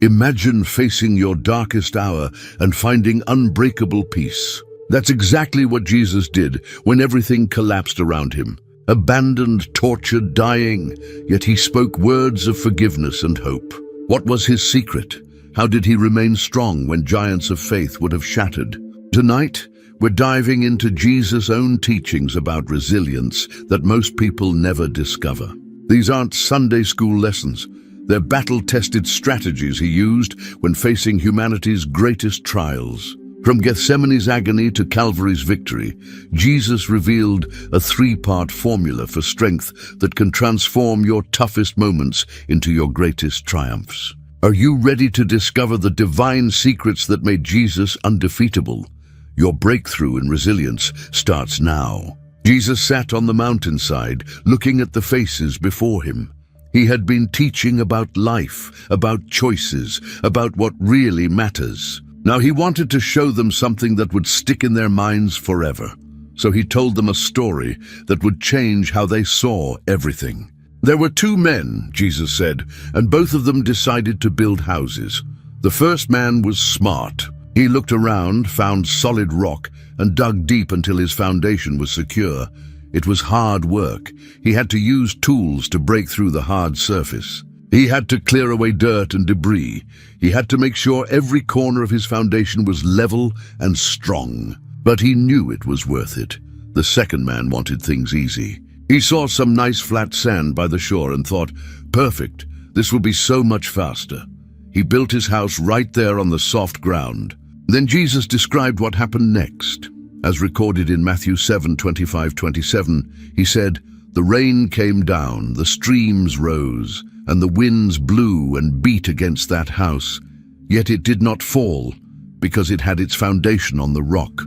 Imagine facing your darkest hour and finding unbreakable peace. That's exactly what Jesus did when everything collapsed around him. Abandoned, tortured, dying, yet he spoke words of forgiveness and hope. What was his secret? How did he remain strong when giants of faith would have shattered? Tonight, we're diving into Jesus' own teachings about resilience that most people never discover. These aren't Sunday school lessons. They're battle-tested strategies he used when facing humanity's greatest trials. From Gethsemane's agony to Calvary's victory, Jesus revealed a three-part formula for strength that can transform your toughest moments into your greatest triumphs. Are you ready to discover the divine secrets that made Jesus undefeatable? Your breakthrough in resilience starts now. Jesus sat on the mountainside, looking at the faces before him. He had been teaching about life, about choices, about what really matters. Now he wanted to show them something that would stick in their minds forever. So he told them a story that would change how they saw everything. There were two men, Jesus said, and both of them decided to build houses. The first man was smart. He looked around, found solid rock, and dug deep until his foundation was secure. It was hard work. He had to use tools to break through the hard surface. He had to clear away dirt and debris. He had to make sure every corner of his foundation was level and strong. But he knew it was worth it. The second man wanted things easy. He saw some nice flat sand by the shore and thought, "Perfect, this will be so much faster." He built his house right there on the soft ground. Then Jesus described what happened next. As recorded in Matthew 7:25-27, he said, "The rain came down, the streams rose, and the winds blew and beat against that house. Yet it did not fall, because it had its foundation on the rock.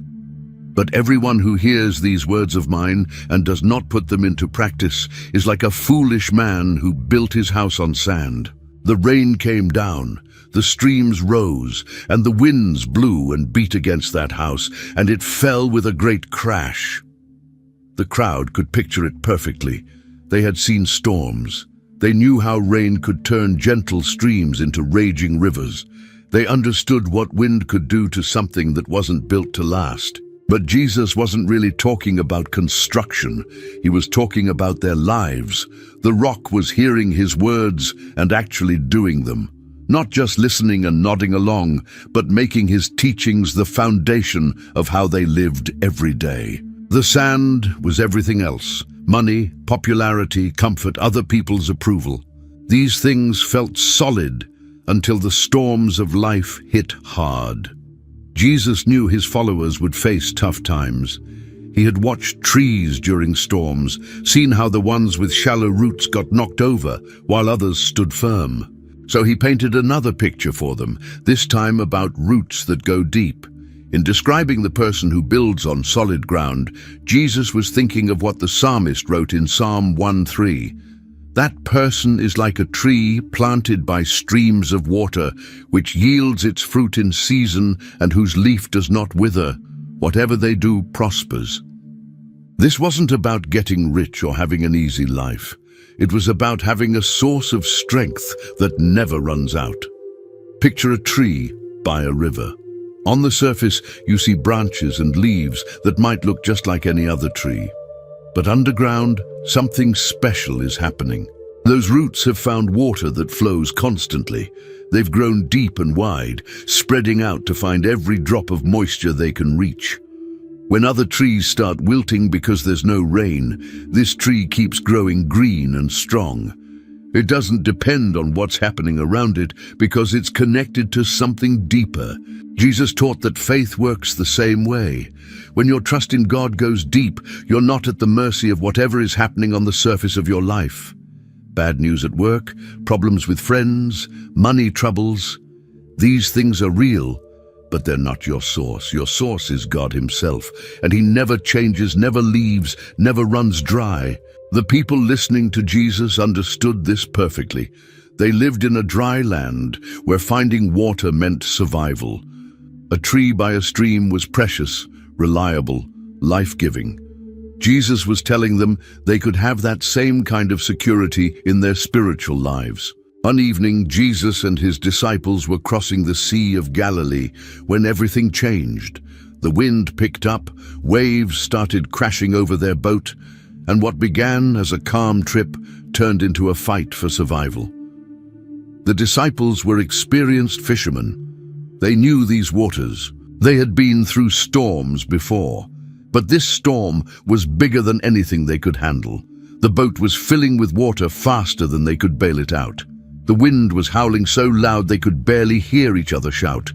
But everyone who hears these words of mine and does not put them into practice is like a foolish man who built his house on sand. The rain came down, the streams rose, and the winds blew and beat against that house, and it fell with a great crash." The crowd could picture it perfectly. They had seen storms. They knew how rain could turn gentle streams into raging rivers. They understood what wind could do to something that wasn't built to last. But Jesus wasn't really talking about construction. He was talking about their lives. The rock was hearing his words and actually doing them. Not just listening and nodding along, but making his teachings the foundation of how they lived every day. The sand was everything else. Money, popularity, comfort, other people's approval. These things felt solid until the storms of life hit hard. Jesus knew his followers would face tough times. He had watched trees during storms, seen how the ones with shallow roots got knocked over while others stood firm. So he painted another picture for them, this time about roots that go deep. In describing the person who builds on solid ground, Jesus was thinking of what the psalmist wrote in Psalm 1:3. That person is like a tree planted by streams of water, which yields its fruit in season and whose leaf does not wither. Whatever they do prospers. This wasn't about getting rich or having an easy life. It was about having a source of strength that never runs out. Picture a tree by a river. On the surface, you see branches and leaves that might look just like any other tree. But underground, something special is happening. Those roots have found water that flows constantly. They've grown deep and wide, spreading out to find every drop of moisture they can reach. When other trees start wilting because there's no rain, this tree keeps growing green and strong. It doesn't depend on what's happening around it because it's connected to something deeper. Jesus taught that faith works the same way. When your trust in God goes deep, you're not at the mercy of whatever is happening on the surface of your life. Bad news at work, problems with friends, money troubles. These things are real, but they're not your source. Your source is God himself, and he never changes, never leaves, never runs dry. The people listening to Jesus understood this perfectly. They lived in a dry land where finding water meant survival. A tree by a stream was precious, reliable, life-giving. Jesus was telling them they could have that same kind of security in their spiritual lives. One evening, Jesus and his disciples were crossing the Sea of Galilee when everything changed. The wind picked up, waves started crashing over their boat, and what began as a calm trip turned into a fight for survival. The disciples were experienced fishermen. They knew these waters. They had been through storms before. But this storm was bigger than anything they could handle. The boat was filling with water faster than they could bail it out. The wind was howling so loud they could barely hear each other shout.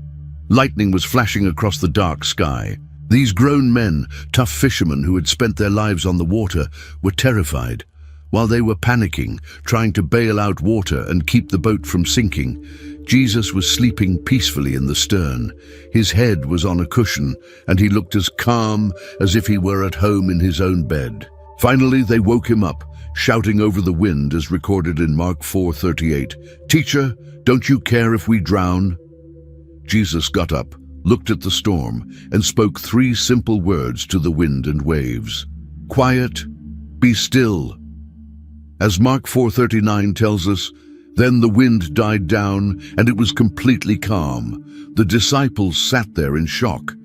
Lightning was flashing across the dark sky. These grown men, tough fishermen who had spent their lives on the water, were terrified. While they were panicking, trying to bail out water and keep the boat from sinking, Jesus was sleeping peacefully in the stern. His head was on a cushion, and he looked as calm as if he were at home in his own bed. Finally, they woke him up, shouting over the wind as recorded in Mark 4:38, "Teacher, don't you care if we drown?" Jesus got up, looked at the storm, and spoke 3 simple words to the wind and waves. "Quiet, be still." As Mark 4:39 tells us, then the wind died down and it was completely calm. The disciples sat there in shock.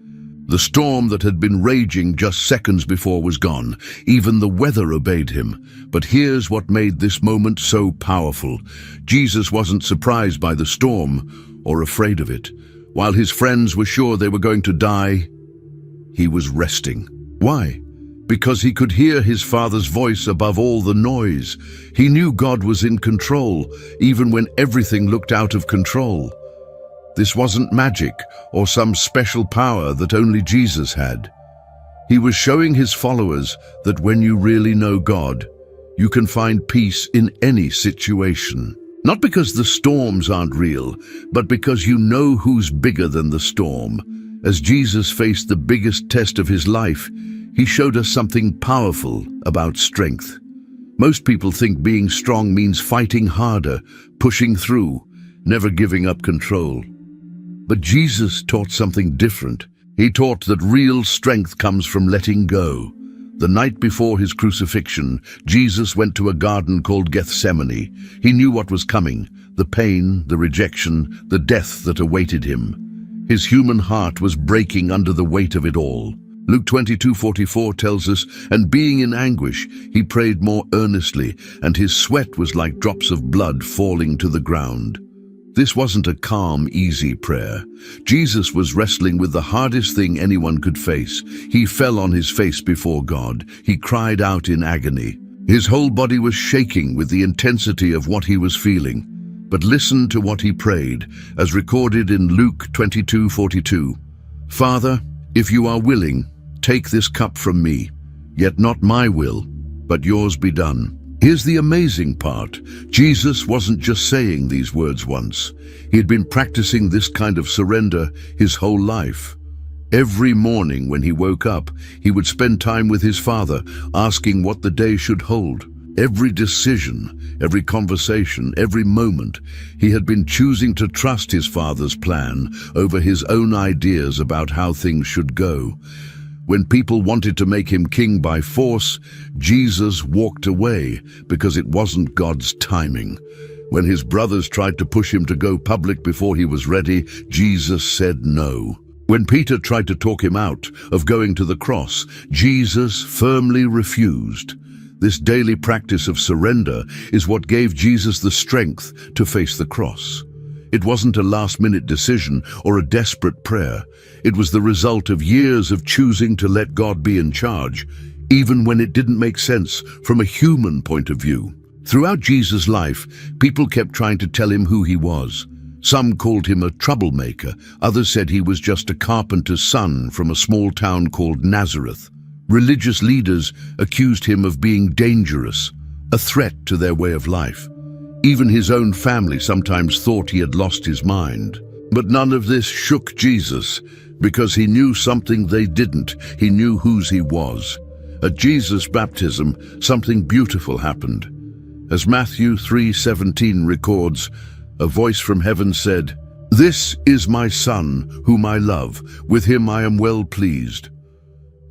The storm that had been raging just seconds before was gone. Even the weather obeyed him. But here's what made this moment so powerful. Jesus wasn't surprised by the storm or afraid of it. While his friends were sure they were going to die, he was resting. Why? Because he could hear his Father's voice above all the noise. He knew God was in control, even when everything looked out of control. This wasn't magic or some special power that only Jesus had. He was showing his followers that when you really know God, you can find peace in any situation. Not because the storms aren't real, but because you know who's bigger than the storm. As Jesus faced the biggest test of his life, he showed us something powerful about strength. Most people think being strong means fighting harder, pushing through, never giving up control. But Jesus taught something different. He taught that real strength comes from letting go. The night before his crucifixion, Jesus went to a garden called Gethsemane. He knew what was coming, the pain, the rejection, the death that awaited him. His human heart was breaking under the weight of it all. Luke 22:44 tells us, "And being in anguish, he prayed more earnestly, and his sweat was like drops of blood falling to the ground." This wasn't a calm, easy prayer. Jesus was wrestling with the hardest thing anyone could face. He fell on his face before God. He cried out in agony. His whole body was shaking with the intensity of what he was feeling. But listen to what he prayed, as recorded in Luke 22:42. "Father, if you are willing, take this cup from me, yet not my will, but yours be done." Here's the amazing part. Jesus wasn't just saying these words once. He had been practicing this kind of surrender his whole life. Every morning when he woke up, he would spend time with his Father, asking what the day should hold. Every decision, every conversation, every moment, he had been choosing to trust his Father's plan over his own ideas about how things should go. When people wanted to make him king by force, Jesus walked away because it wasn't God's timing. When his brothers tried to push him to go public before he was ready, Jesus said no. When Peter tried to talk him out of going to the cross, Jesus firmly refused. This daily practice of surrender is what gave Jesus the strength to face the cross. It wasn't a last-minute decision or a desperate prayer. It was the result of years of choosing to let God be in charge, even when it didn't make sense from a human point of view. Throughout Jesus' life, people kept trying to tell him who he was. Some called him a troublemaker. Others said he was just a carpenter's son from a small town called Nazareth. Religious leaders accused him of being dangerous, a threat to their way of life. Even his own family sometimes thought he had lost his mind. But none of this shook Jesus, because he knew something they didn't. He knew whose he was. At Jesus' baptism, something beautiful happened. As Matthew 3:17 records, a voice from heaven said, "This is my Son, whom I love. With him I am well pleased."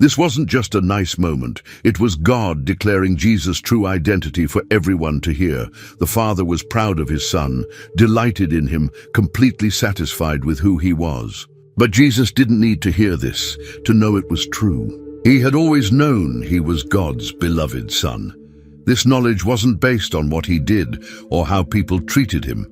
This wasn't just a nice moment. It was God declaring Jesus' true identity for everyone to hear. The Father was proud of his Son, delighted in him, completely satisfied with who he was. But Jesus didn't need to hear this to know it was true. He had always known he was God's beloved Son. This knowledge wasn't based on what he did or how people treated him.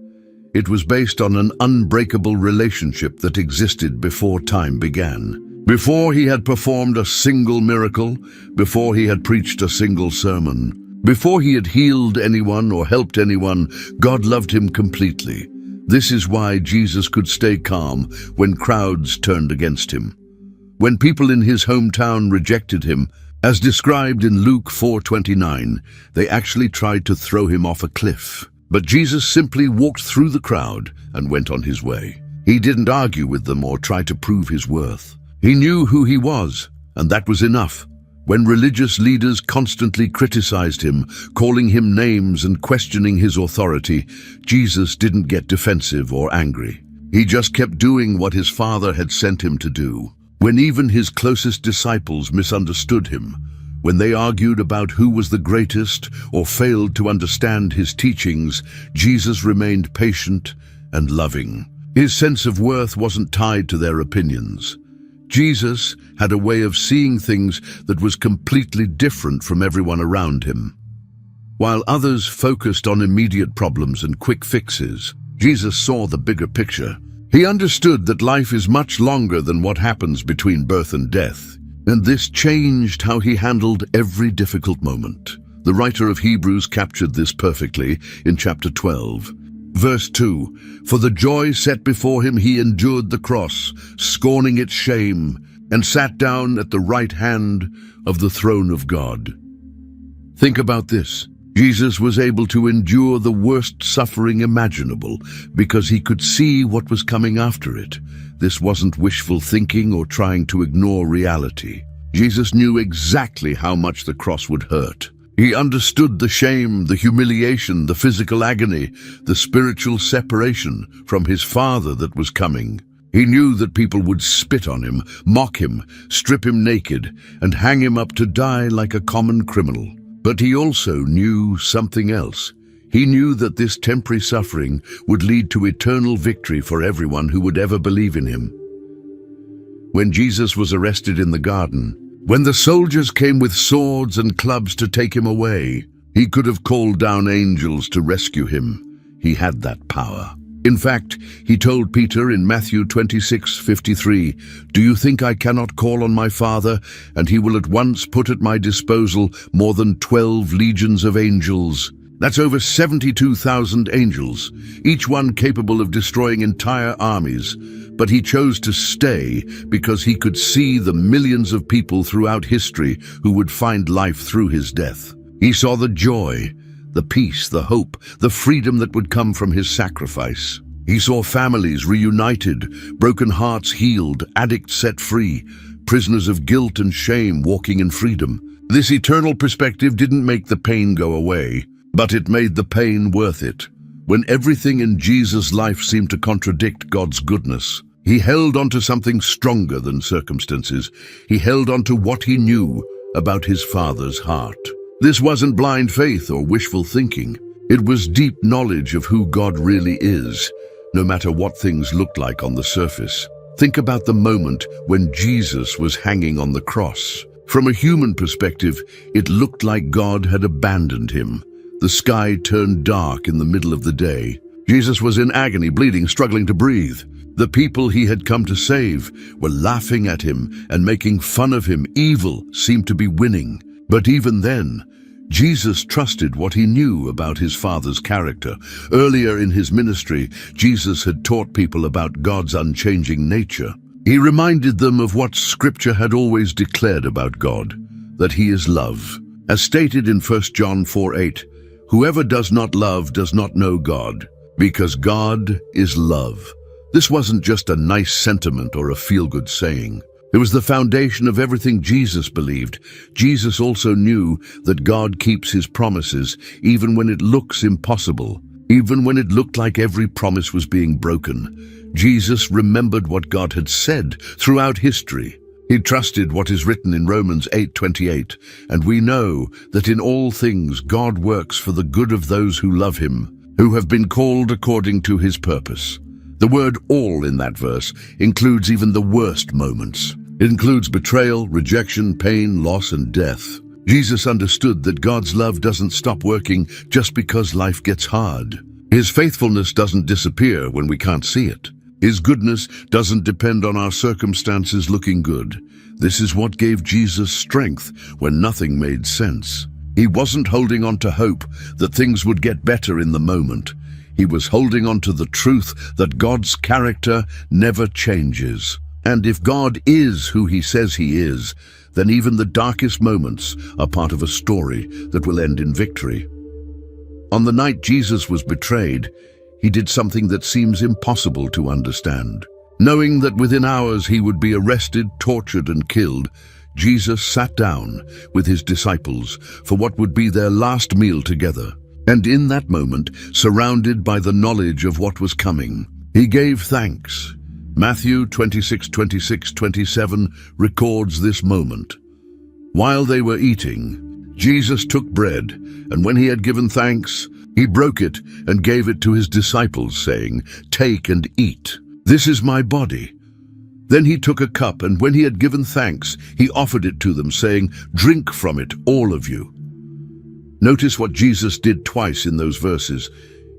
It was based on an unbreakable relationship that existed before time began. Before he had performed a single miracle, before he had preached a single sermon, before he had healed anyone or helped anyone, God loved him completely. This is why Jesus could stay calm when crowds turned against him. When people in his hometown rejected him, as described in Luke 4:29, they actually tried to throw him off a cliff. But Jesus simply walked through the crowd and went on his way. He didn't argue with them or try to prove his worth. He knew who he was, and that was enough. When religious leaders constantly criticized him, calling him names and questioning his authority, Jesus didn't get defensive or angry. He just kept doing what his Father had sent him to do. When even his closest disciples misunderstood him, when they argued about who was the greatest or failed to understand his teachings, Jesus remained patient and loving. His sense of worth wasn't tied to their opinions. Jesus had a way of seeing things that was completely different from everyone around him. While others focused on immediate problems and quick fixes, Jesus saw the bigger picture. He understood that life is much longer than what happens between birth and death, and this changed how he handled every difficult moment. The writer of Hebrews captured this perfectly in chapter 12. Verse 2, "For the joy set before him he endured the cross, scorning its shame, and sat down at the right hand of the throne of God." Think about this. Jesus was able to endure the worst suffering imaginable because he could see what was coming after it. This wasn't wishful thinking or trying to ignore reality. Jesus knew exactly how much the cross would hurt. He understood the shame, the humiliation, the physical agony, the spiritual separation from his Father that was coming. He knew that people would spit on him, mock him, strip him naked, and hang him up to die like a common criminal. But he also knew something else. He knew that this temporary suffering would lead to eternal victory for everyone who would ever believe in him. When Jesus was arrested in the garden, when the soldiers came with swords and clubs to take him away, he could have called down angels to rescue him. He had that power. In fact, he told Peter in Matthew 26:53, "Do you think I cannot call on my Father, and he will at once put at my disposal more than 12 legions of angels?" That's over 72,000 angels, each one capable of destroying entire armies. But he chose to stay because he could see the millions of people throughout history who would find life through his death. He saw the joy, the peace, the hope, the freedom that would come from his sacrifice. He saw families reunited, broken hearts healed, addicts set free, prisoners of guilt and shame walking in freedom. This eternal perspective didn't make the pain go away, but it made the pain worth it. When everything in Jesus' life seemed to contradict God's goodness, he held on to something stronger than circumstances. He held on to what he knew about his Father's heart. This wasn't blind faith or wishful thinking. It was deep knowledge of who God really is, no matter what things looked like on the surface. Think about the moment when Jesus was hanging on the cross. From a human perspective, it looked like God had abandoned him. The sky turned dark in the middle of the day. Jesus was in agony, bleeding, struggling to breathe. The people he had come to save were laughing at him and making fun of him. Evil seemed to be winning. But even then, Jesus trusted what he knew about his Father's character. Earlier in his ministry, Jesus had taught people about God's unchanging nature. He reminded them of what Scripture had always declared about God, that he is love. As stated in 1 John 4:8, "Whoever does not love does not know God, because God is love." This wasn't just a nice sentiment or a feel-good saying. It was the foundation of everything Jesus believed. Jesus also knew that God keeps his promises even when it looks impossible, even when it looked like every promise was being broken. Jesus remembered what God had said throughout history. He trusted what is written in Romans 8:28, and we know that in all things God works for the good of those who love him, who have been called according to his purpose. The word all in that verse includes even the worst moments. It includes betrayal, rejection, pain, loss, and death. Jesus understood that God's love doesn't stop working just because life gets hard. His faithfulness doesn't disappear when we can't see it. His goodness doesn't depend on our circumstances looking good. This is what gave Jesus strength when nothing made sense. He wasn't holding on to hope that things would get better in the moment. He was holding on to the truth that God's character never changes. And if God is who he says he is, then even the darkest moments are part of a story that will end in victory. On the night Jesus was betrayed, he did something that seems impossible to understand. Knowing that within hours he would be arrested, tortured, and killed, Jesus sat down with his disciples for what would be their last meal together. And in that moment, surrounded by the knowledge of what was coming, he gave thanks. Matthew 26:26-27 records this moment. While they were eating, Jesus took bread, and when he had given thanks, he broke it and gave it to his disciples, saying, "Take and eat. This is my body." Then he took a cup, and when he had given thanks, he offered it to them, saying, "Drink from it, all of you." Notice what Jesus did twice in those verses.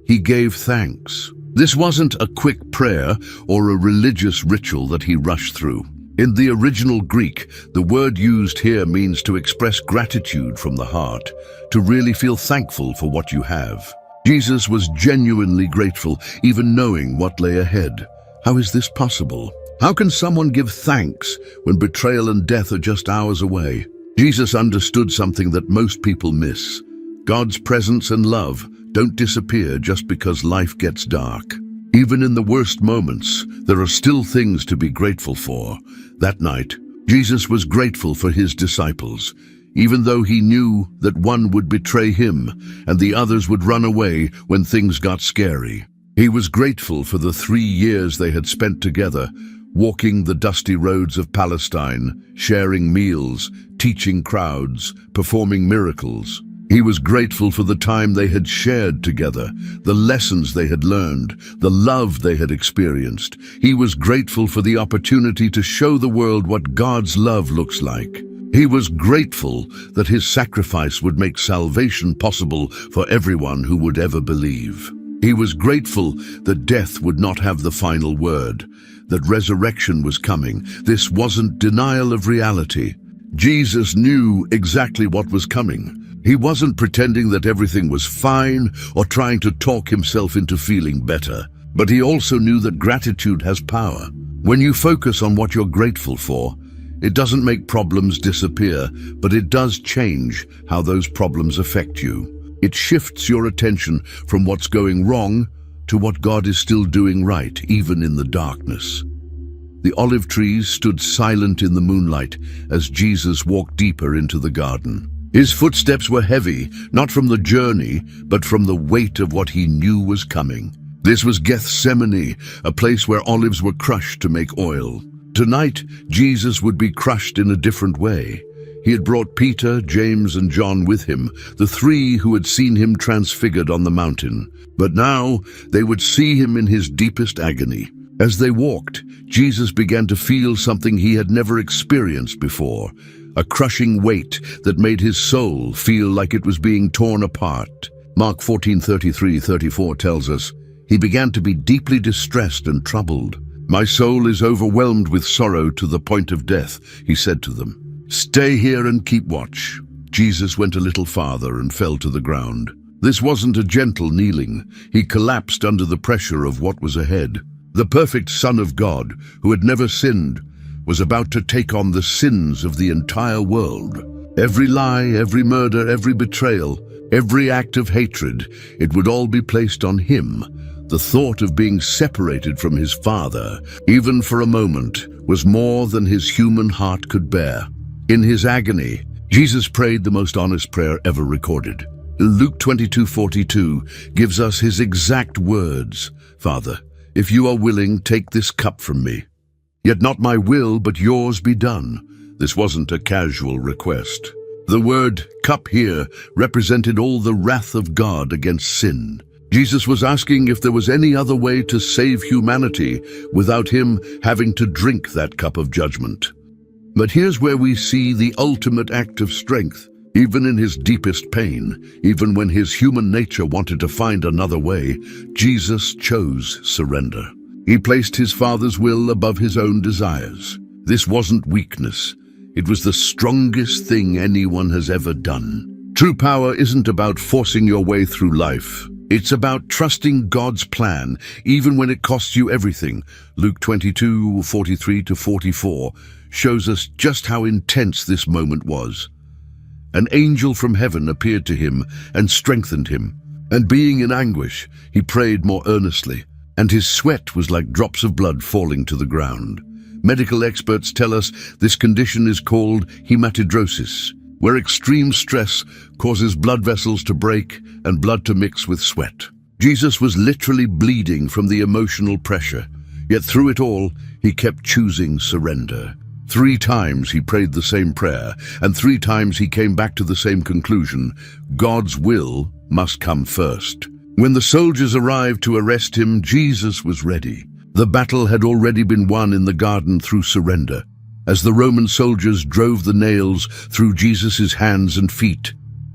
He gave thanks. This wasn't a quick prayer or a religious ritual that he rushed through. In the original Greek, the word used here means to express gratitude from the heart, to really feel thankful for what you have. Jesus was genuinely grateful, even knowing what lay ahead. How is this possible? How can someone give thanks when betrayal and death are just hours away? Jesus understood something that most people miss. God's presence and love don't disappear just because life gets dark. Even in the worst moments, there are still things to be grateful for. That night, Jesus was grateful for his disciples, even though he knew that one would betray him and the others would run away when things got scary. He was grateful for the 3 years they had spent together, walking the dusty roads of Palestine, sharing meals, teaching crowds, performing miracles. He was grateful for the time they had shared together, the lessons they had learned, the love they had experienced. He was grateful for the opportunity to show the world what God's love looks like. He was grateful that his sacrifice would make salvation possible for everyone who would ever believe. He was grateful that death would not have the final word, that resurrection was coming. This wasn't denial of reality. Jesus knew exactly what was coming. He wasn't pretending that everything was fine or trying to talk himself into feeling better. But he also knew that gratitude has power. When you focus on what you're grateful for, it doesn't make problems disappear, but it does change how those problems affect you. It shifts your attention from what's going wrong to what God is still doing right, even in the darkness. The olive trees stood silent in the moonlight as Jesus walked deeper into the garden. His footsteps were heavy, not from the journey, but from the weight of what he knew was coming. This was Gethsemane, a place where olives were crushed to make oil. Tonight, Jesus would be crushed in a different way. He had brought Peter, James, and John with him, the 3 who had seen him transfigured on the mountain. But now, they would see him in his deepest agony. As they walked, Jesus began to feel something he had never experienced before. A crushing weight that made his soul feel like it was being torn apart. Mark 14:33-34 tells us, "He began to be deeply distressed and troubled. 'My soul is overwhelmed with sorrow to the point of death,' he said to them. 'Stay here and keep watch.' Jesus went a little farther and fell to the ground. This wasn't a gentle kneeling. He collapsed under the pressure of what was ahead. The perfect Son of God, who had never sinned, was about to take on the sins of the entire world. Every lie, every murder, every betrayal, every act of hatred, it would all be placed on him. The thought of being separated from his Father, even for a moment, was more than his human heart could bear. In his agony, Jesus prayed the most honest prayer ever recorded. Luke 22:42 gives us his exact words, "Father, if you are willing, take this cup from me. Yet not my will, but yours be done." This wasn't a casual request. The word cup here represented all the wrath of God against sin. Jesus was asking if there was any other way to save humanity without him having to drink that cup of judgment. But here's where we see the ultimate act of strength. Even in his deepest pain, even when his human nature wanted to find another way, Jesus chose surrender. He placed his Father's will above his own desires. This wasn't weakness. It was the strongest thing anyone has ever done. True power isn't about forcing your way through life. It's about trusting God's plan, even when it costs you everything. Luke 22:43-44 shows us just how intense this moment was. An angel from heaven appeared to him and strengthened him. And being in anguish, he prayed more earnestly, and his sweat was like drops of blood falling to the ground. Medical experts tell us this condition is called hematidrosis, where extreme stress causes blood vessels to break and blood to mix with sweat. Jesus was literally bleeding from the emotional pressure, yet through it all, he kept choosing surrender. 3 times he prayed the same prayer, and 3 times he came back to the same conclusion: God's will must come first. When the soldiers arrived to arrest him, Jesus was ready. The battle had already been won in the garden through surrender. As the Roman soldiers drove the nails through Jesus' hands and feet,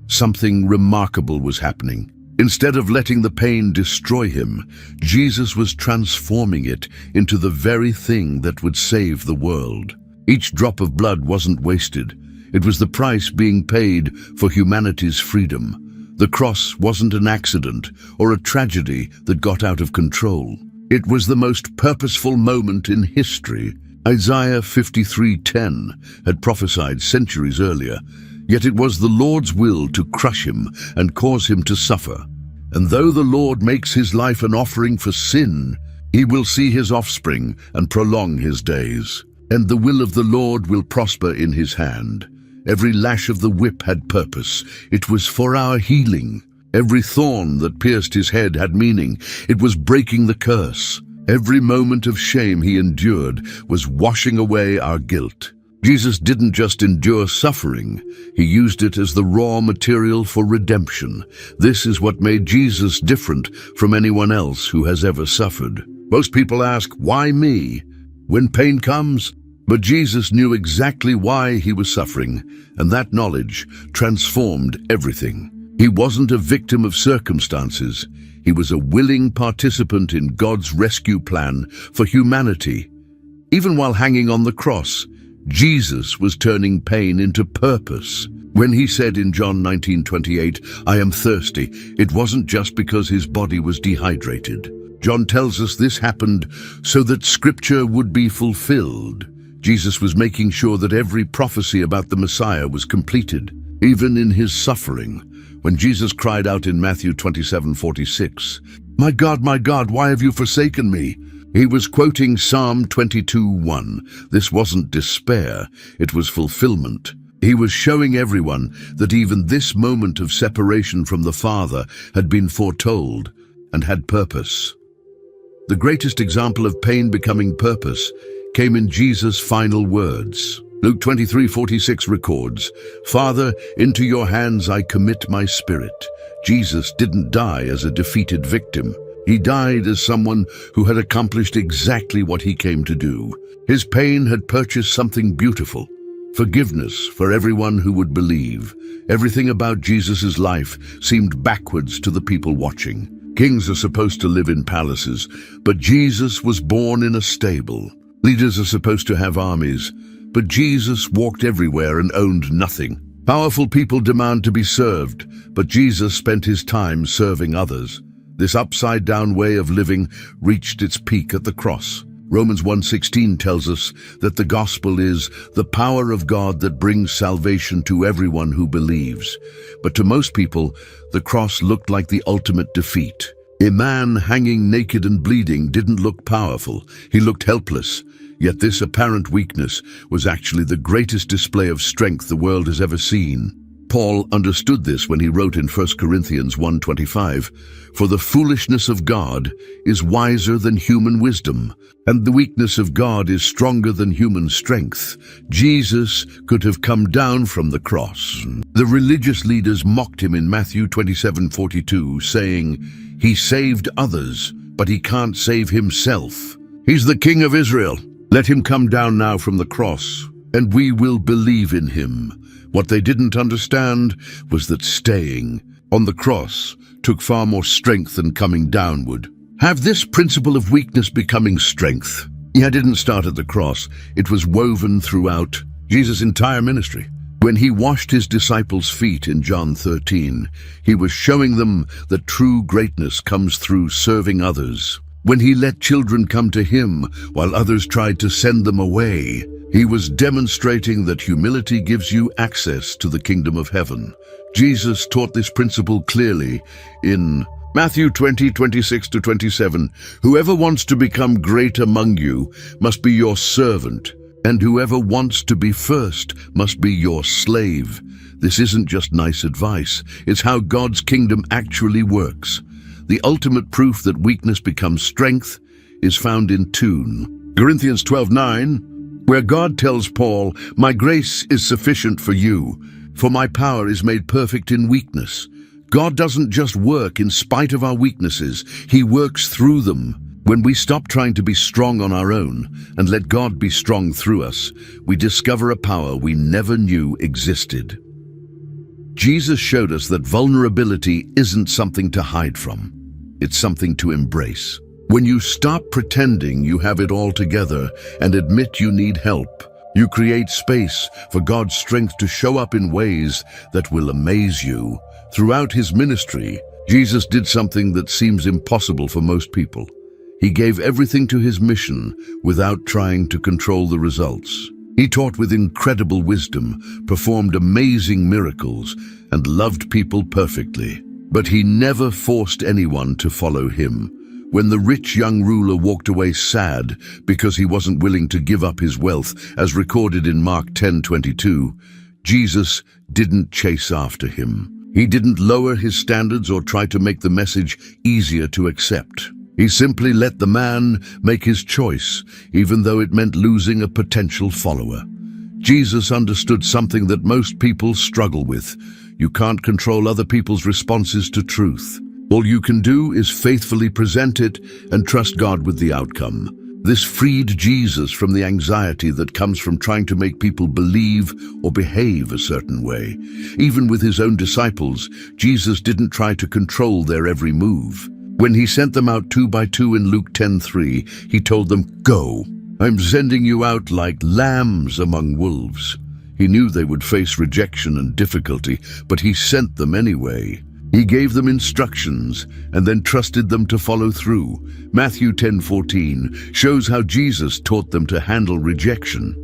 something remarkable was happening. Instead of letting the pain destroy him, Jesus was transforming it into the very thing that would save the world. Each drop of blood wasn't wasted. It was the price being paid for humanity's freedom. The cross wasn't an accident or a tragedy that got out of control. It was the most purposeful moment in history. Isaiah 53:10 had prophesied centuries earlier, yet it was the Lord's will to crush him and cause him to suffer. And though the Lord makes his life an offering for sin, he will see his offspring and prolong his days. And the will of the Lord will prosper in his hand. Every lash of the whip had purpose. It was for our healing. Every thorn that pierced his head had meaning. It was breaking the curse. Every moment of shame he endured was washing away our guilt. Jesus didn't just endure suffering. He used it as the raw material for redemption. This is what made Jesus different from anyone else who has ever suffered. Most people ask, why me? When pain comes, but Jesus knew exactly why he was suffering, and that knowledge transformed everything. He wasn't a victim of circumstances. He was a willing participant in God's rescue plan for humanity. Even while hanging on the cross, Jesus was turning pain into purpose. When he said in John 19:28, "I am thirsty," it wasn't just because his body was dehydrated. John tells us this happened so that Scripture would be fulfilled. Jesus was making sure that every prophecy about the Messiah was completed, even in his suffering. When Jesus cried out in Matthew 27:46, my God, why have you forsaken me?" He was quoting Psalm 22:1. This wasn't despair, it was fulfillment. He was showing everyone that even this moment of separation from the Father had been foretold and had purpose. The greatest example of pain becoming purpose came in Jesus' final words. Luke 23:46 records, "Father, into your hands I commit my spirit." Jesus didn't die as a defeated victim. He died as someone who had accomplished exactly what he came to do. His pain had purchased something beautiful, forgiveness for everyone who would believe. Everything about Jesus' life seemed backwards to the people watching. Kings are supposed to live in palaces, but Jesus was born in a stable. Leaders are supposed to have armies, but Jesus walked everywhere and owned nothing. Powerful people demand to be served, but Jesus spent his time serving others. This upside-down way of living reached its peak at the cross. Romans 1:16 tells us that the gospel is the power of God that brings salvation to everyone who believes. But to most people, the cross looked like the ultimate defeat. A man hanging naked and bleeding didn't look powerful. He looked helpless. Yet this apparent weakness was actually the greatest display of strength the world has ever seen. Paul understood this when he wrote in 1 Corinthians 1:25, "For the foolishness of God is wiser than human wisdom, and the weakness of God is stronger than human strength." Jesus could have come down from the cross. The religious leaders mocked him in Matthew 27:42, saying, "He saved others, but he can't save himself. He's the King of Israel. Let him come down now from the cross, and we will believe in him." What they didn't understand was that staying on the cross took far more strength than coming downward. Have this principle of weakness becoming strength. Yeah, it didn't start at the cross. It was woven throughout Jesus' entire ministry. When he washed his disciples' feet in John 13, he was showing them that true greatness comes through serving others. When he let children come to him while others tried to send them away, he was demonstrating that humility gives you access to the kingdom of heaven. Jesus taught this principle clearly in Matthew 20:26-27. "Whoever wants to become great among you must be your servant, and whoever wants to be first must be your slave." This isn't just nice advice, it's how God's kingdom actually works. The ultimate proof that weakness becomes strength is found in 2 Corinthians 12:9, where God tells Paul, "My grace is sufficient for you, for my power is made perfect in weakness." God doesn't just work in spite of our weaknesses, he works through them. When we stop trying to be strong on our own and let God be strong through us, we discover a power we never knew existed. Jesus showed us that vulnerability isn't something to hide from. It's something to embrace. When you stop pretending you have it all together and admit you need help, you create space for God's strength to show up in ways that will amaze you. Throughout his ministry, Jesus did something that seems impossible for most people. He gave everything to his mission without trying to control the results. He taught with incredible wisdom, performed amazing miracles, and loved people perfectly. But he never forced anyone to follow him. When the rich young ruler walked away sad because he wasn't willing to give up his wealth, as recorded in Mark 10:22, Jesus didn't chase after him. He didn't lower his standards or try to make the message easier to accept. He simply let the man make his choice, even though it meant losing a potential follower. Jesus understood something that most people struggle with. You can't control other people's responses to truth. All you can do is faithfully present it and trust God with the outcome. This freed Jesus from the anxiety that comes from trying to make people believe or behave a certain way. Even with his own disciples, Jesus didn't try to control their every move. When he sent them out 2 by 2 in Luke 10:3, he told them, "Go. I'm sending you out like lambs among wolves." He knew they would face rejection and difficulty, but he sent them anyway. He gave them instructions and then trusted them to follow through. Matthew 10:14 shows how Jesus taught them to handle rejection.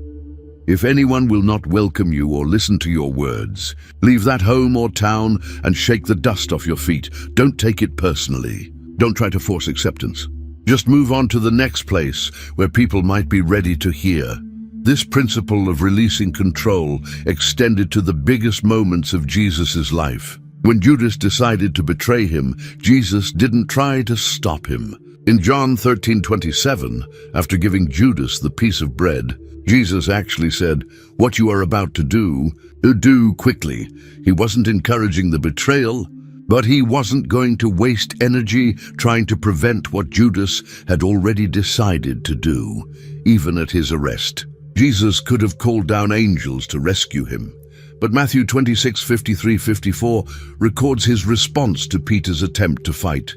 "If anyone will not welcome you or listen to your words, leave that home or town and shake the dust off your feet. Don't take it personally. Don't try to force acceptance. Just move on to the next place where people might be ready to hear." This principle of releasing control extended to the biggest moments of Jesus' life. When Judas decided to betray him, Jesus didn't try to stop him. In John 13:27, after giving Judas the piece of bread, Jesus actually said, "What you are about to do quickly." He wasn't encouraging the betrayal, but he wasn't going to waste energy trying to prevent what Judas had already decided to do. Even at his arrest, Jesus could have called down angels to rescue him. But Matthew 26:53-54 records his response to Peter's attempt to fight.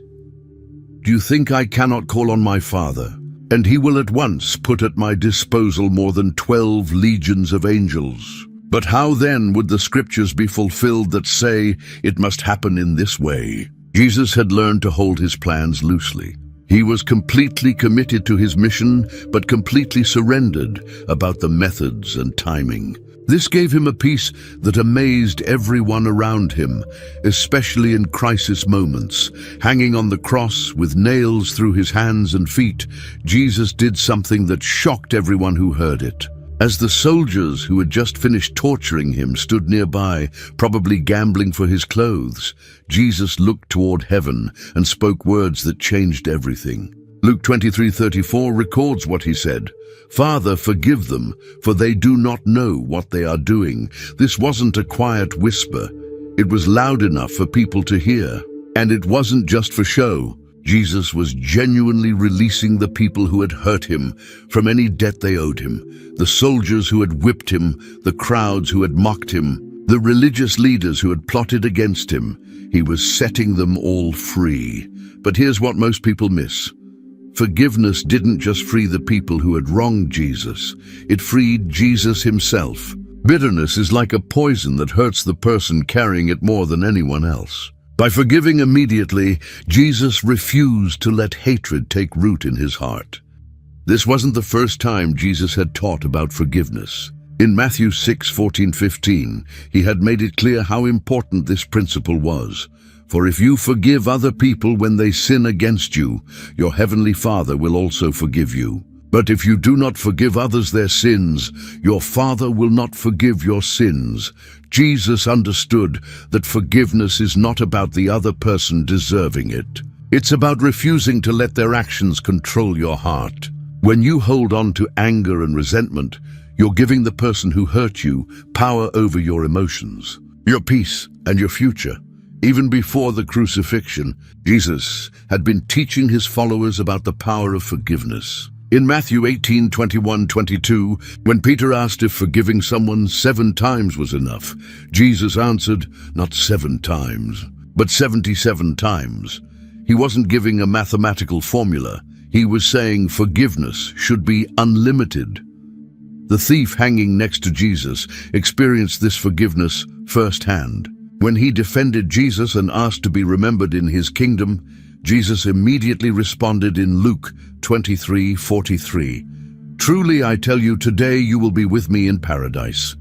"Do you think I cannot call on my Father, and he will at once put at my disposal more than 12 legions of angels? But how then would the scriptures be fulfilled that say it must happen in this way?" Jesus had learned to hold his plans loosely. He was completely committed to his mission, but completely surrendered about the methods and timing. This gave him a peace that amazed everyone around him, especially in crisis moments. Hanging on the cross with nails through his hands and feet, Jesus did something that shocked everyone who heard it. As the soldiers who had just finished torturing him stood nearby, probably gambling for his clothes, Jesus looked toward heaven and spoke words that changed everything. Luke 23:34 records what he said. "Father, forgive them, for they do not know what they are doing." This wasn't a quiet whisper. It was loud enough for people to hear. And it wasn't just for show. Jesus was genuinely releasing the people who had hurt him from any debt they owed him, the soldiers who had whipped him, the crowds who had mocked him, the religious leaders who had plotted against him. He was setting them all free. But here's what most people miss. Forgiveness didn't just free the people who had wronged Jesus. It freed Jesus himself. Bitterness is like a poison that hurts the person carrying it more than anyone else. By forgiving immediately, Jesus refused to let hatred take root in his heart. This wasn't the first time Jesus had taught about forgiveness. In Matthew 6:14-15, he had made it clear how important this principle was. "For if you forgive other people when they sin against you, your heavenly Father will also forgive you. But if you do not forgive others their sins, your Father will not forgive your sins." Jesus understood that forgiveness is not about the other person deserving it. It's about refusing to let their actions control your heart. When you hold on to anger and resentment, you're giving the person who hurt you power over your emotions, your peace, and your future. Even before the crucifixion, Jesus had been teaching his followers about the power of forgiveness. In Matthew 18:21-22, when Peter asked if forgiving someone 7 times was enough, Jesus answered, not 7 times, but 77 times. He wasn't giving a mathematical formula. He was saying forgiveness should be unlimited. The thief hanging next to Jesus experienced this forgiveness firsthand. When he defended Jesus and asked to be remembered in his kingdom, Jesus immediately responded in Luke 23:43, "Truly I tell you, today you will be with me in paradise."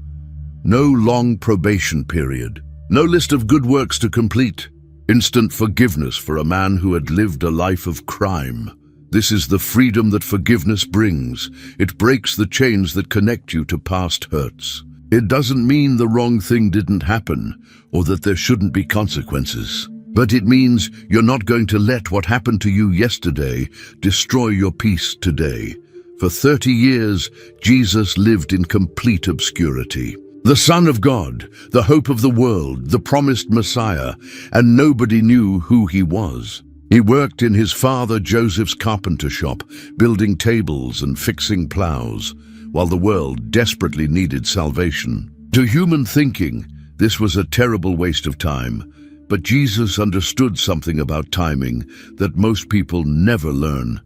No long probation period, no list of good works to complete. Instant forgiveness for a man who had lived a life of crime. This is the freedom that forgiveness brings. It breaks the chains that connect you to past hurts. It doesn't mean the wrong thing didn't happen, or that there shouldn't be consequences. But it means you're not going to let what happened to you yesterday destroy your peace today. For 30 years, Jesus lived in complete obscurity. The Son of God, the hope of the world, the promised Messiah, and nobody knew who he was. He worked in his father Joseph's carpenter shop, building tables and fixing plows, while the world desperately needed salvation. To human thinking, this was a terrible waste of time. But Jesus understood something about timing that most people never learn.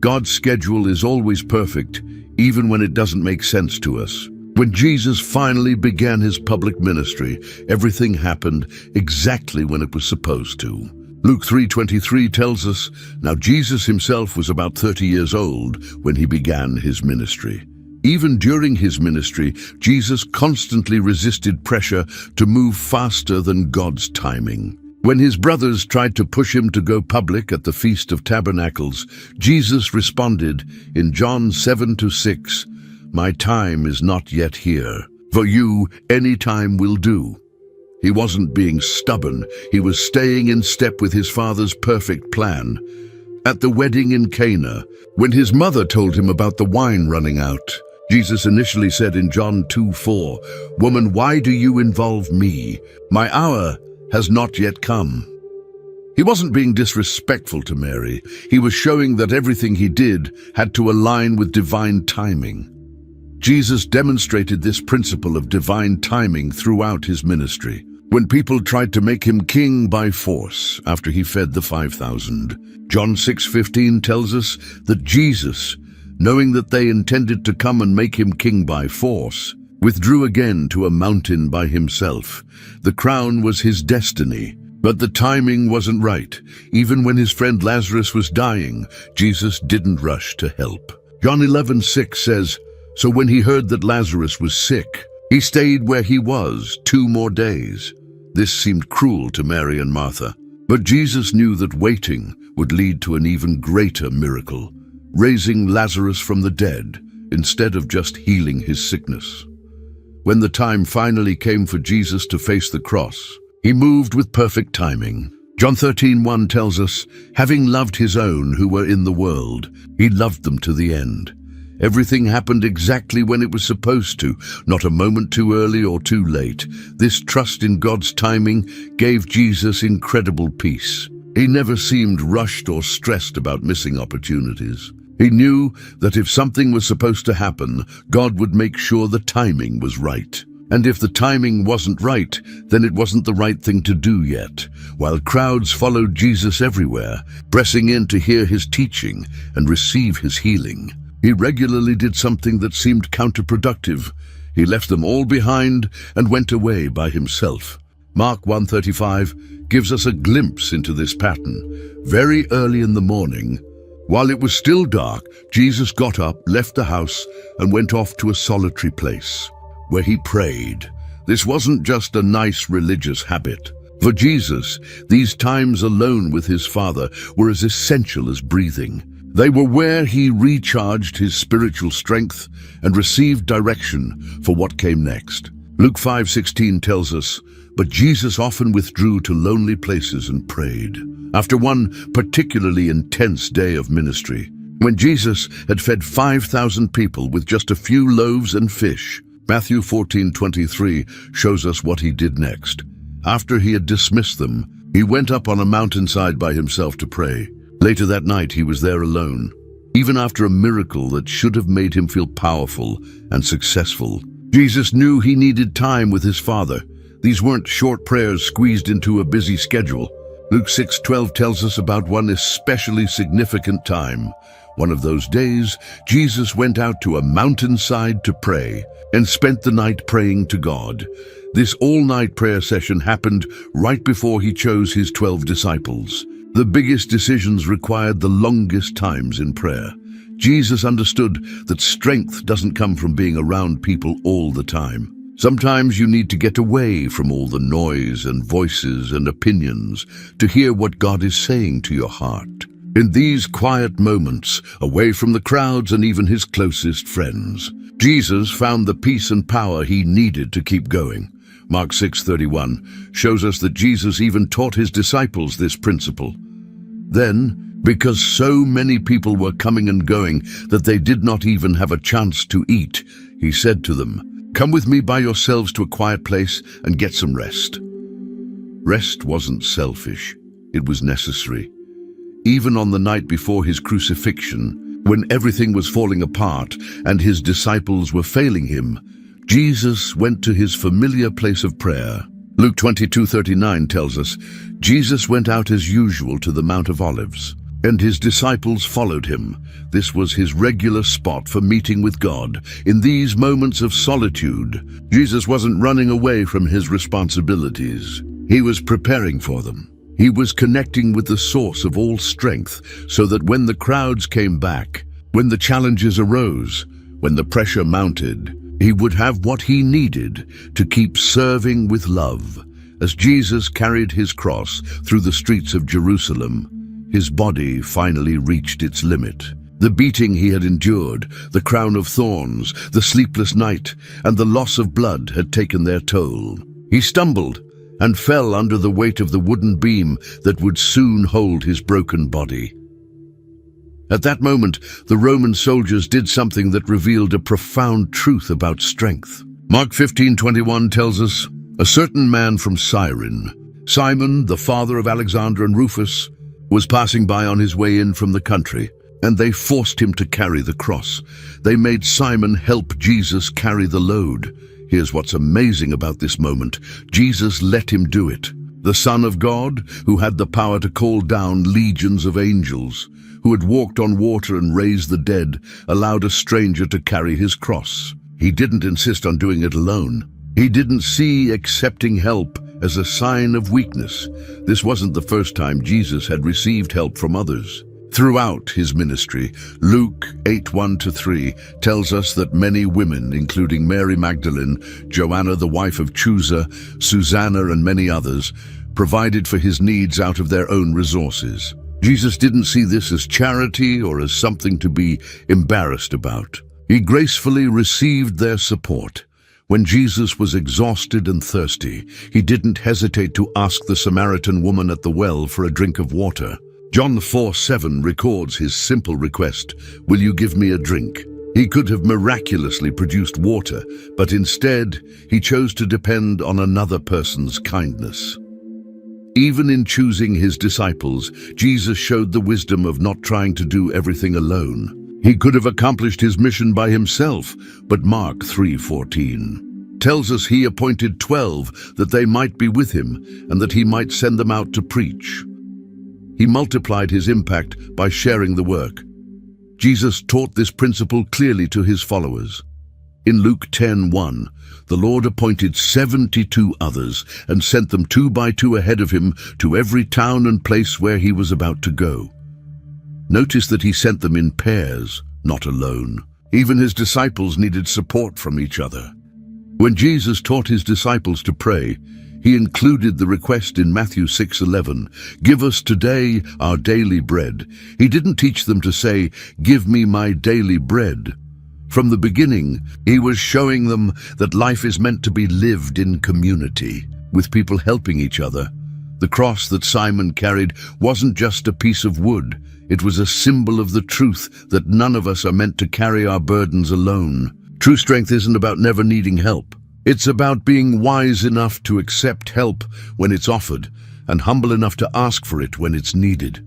God's schedule is always perfect, even when it doesn't make sense to us. When Jesus finally began his public ministry, everything happened exactly when it was supposed to. Luke 3:23 tells us, "Now Jesus himself was about 30 years old when he began his ministry." Even during his ministry, Jesus constantly resisted pressure to move faster than God's timing. When his brothers tried to push him to go public at the Feast of Tabernacles, Jesus responded in John 7-6, "My time is not yet here. For you, any time will do." He wasn't being stubborn. He was staying in step with his Father's perfect plan. At the wedding in Cana, when his mother told him about the wine running out, Jesus initially said in John 2:4, "Woman, why do you involve me? My hour has not yet come." He wasn't being disrespectful to Mary. He was showing that everything he did had to align with divine timing. Jesus demonstrated this principle of divine timing throughout his ministry. When people tried to make him king by force after he fed the 5,000, John 6:15 tells us that Jesus, knowing that they intended to come and make him king by force, withdrew again to a mountain by himself. The crown was his destiny, but the timing wasn't right. Even when his friend Lazarus was dying, Jesus didn't rush to help. John 11:6 says, "So when he heard that Lazarus was sick, he stayed where he was 2 more days." This seemed cruel to Mary and Martha, but Jesus knew that waiting would lead to an even greater miracle, raising Lazarus from the dead. instead of just healing his sickness. When the time finally came for Jesus to face the cross, he moved with perfect timing. John 13:1 tells us, having loved his own who were in the world, he loved them to the end. Everything happened exactly when it was supposed to, not a moment too early or too late. This trust in God's timing gave Jesus incredible peace. He never seemed rushed or stressed about missing opportunities. He knew that if something was supposed to happen, God would make sure the timing was right. And if the timing wasn't right, then it wasn't the right thing to do yet. While crowds followed Jesus everywhere, pressing in to hear his teaching and receive his healing, he regularly did something that seemed counterproductive. He left them all behind and went away by himself. Mark 1:35 gives us a glimpse into this pattern. Very early in the morning, while it was still dark, Jesus got up, left the house, and went off to a solitary place, where he prayed. This wasn't just a nice religious habit. For Jesus, these times alone with his Father were as essential as breathing. They were where he recharged his spiritual strength and received direction for what came next. Luke 5:16 tells us, but Jesus often withdrew to lonely places and prayed. After one particularly intense day of ministry, when Jesus had fed 5,000 people with just a few loaves and fish, Matthew 14:23 shows us what he did next. After he had dismissed them, he went up on a mountainside by himself to pray. Later that night, he was there alone. Even after a miracle that should have made him feel powerful and successful, Jesus knew he needed time with his Father. These weren't short prayers squeezed into a busy schedule. Luke 6:12 tells us about one especially significant time. One of those days, Jesus went out to a mountainside to pray and spent the night praying to God. This all-night prayer session happened right before he chose his 12 disciples. The biggest decisions required the longest times in prayer. Jesus understood that strength doesn't come from being around people all the time. Sometimes you need to get away from all the noise and voices and opinions to hear what God is saying to your heart. In these quiet moments, away from the crowds and even his closest friends, Jesus found the peace and power he needed to keep going. Mark 6:31 shows us that Jesus even taught his disciples this principle. Then, because so many people were coming and going that they did not even have a chance to eat, he said to them, "Come with me by yourselves to a quiet place and get some rest." Rest wasn't selfish, it was necessary. Even on the night before his crucifixion, when everything was falling apart and his disciples were failing him, Jesus went to his familiar place of prayer. Luke 22:39 tells us, Jesus went out as usual to the Mount of Olives, and his disciples followed him. This was his regular spot for meeting with God. In these moments of solitude, Jesus wasn't running away from his responsibilities. He was preparing for them. He was connecting with the source of all strength so that when the crowds came back, when the challenges arose, when the pressure mounted, he would have what he needed to keep serving with love. As Jesus carried his cross through the streets of Jerusalem, his body finally reached its limit. The beating he had endured, the crown of thorns, the sleepless night, and the loss of blood had taken their toll. He stumbled and fell under the weight of the wooden beam that would soon hold his broken body. At that moment, the Roman soldiers did something that revealed a profound truth about strength. Mark 15:21 tells us, a certain man from Cyrene, Simon, the father of Alexander and Rufus, was passing by on his way in from the country, and they forced him to carry the cross. They made Simon help Jesus carry the load. Here's what's amazing about this moment. Jesus let him do it. The Son of God, who had the power to call down legions of angels, who had walked on water and raised the dead, allowed a stranger to carry his cross. He didn't insist on doing it alone. He didn't see accepting help as a sign of weakness. This wasn't the first time Jesus had received help from others. Throughout his ministry, Luke 8:1-3 tells us that many women, including Mary Magdalene, Joanna the wife of Chuza, Susanna and many others, provided for his needs out of their own resources. Jesus didn't see this as charity or as something to be embarrassed about. He gracefully received their support. When Jesus was exhausted and thirsty, he didn't hesitate to ask the Samaritan woman at the well for a drink of water. John 4:7 records his simple request, "Will you give me a drink?" He could have miraculously produced water, but instead, he chose to depend on another person's kindness. Even in choosing his disciples, Jesus showed the wisdom of not trying to do everything alone. He could have accomplished his mission by himself, but Mark 3:14 tells us he appointed 12 that they might be with him and that he might send them out to preach. He multiplied his impact by sharing the work. Jesus taught this principle clearly to his followers. In Luke 10:1, the Lord appointed 72 others and sent them 2 by 2 ahead of him to every town and place where he was about to go. Notice that he sent them in pairs, not alone. Even his disciples needed support from each other. When Jesus taught his disciples to pray, he included the request in Matthew 6:11, "Give us today our daily bread." He didn't teach them to say, "Give me my daily bread." From the beginning, he was showing them that life is meant to be lived in community, with people helping each other. The cross that Simon carried wasn't just a piece of wood. It was a symbol of the truth that none of us are meant to carry our burdens alone. True strength isn't about never needing help. It's about being wise enough to accept help when it's offered and humble enough to ask for it when it's needed.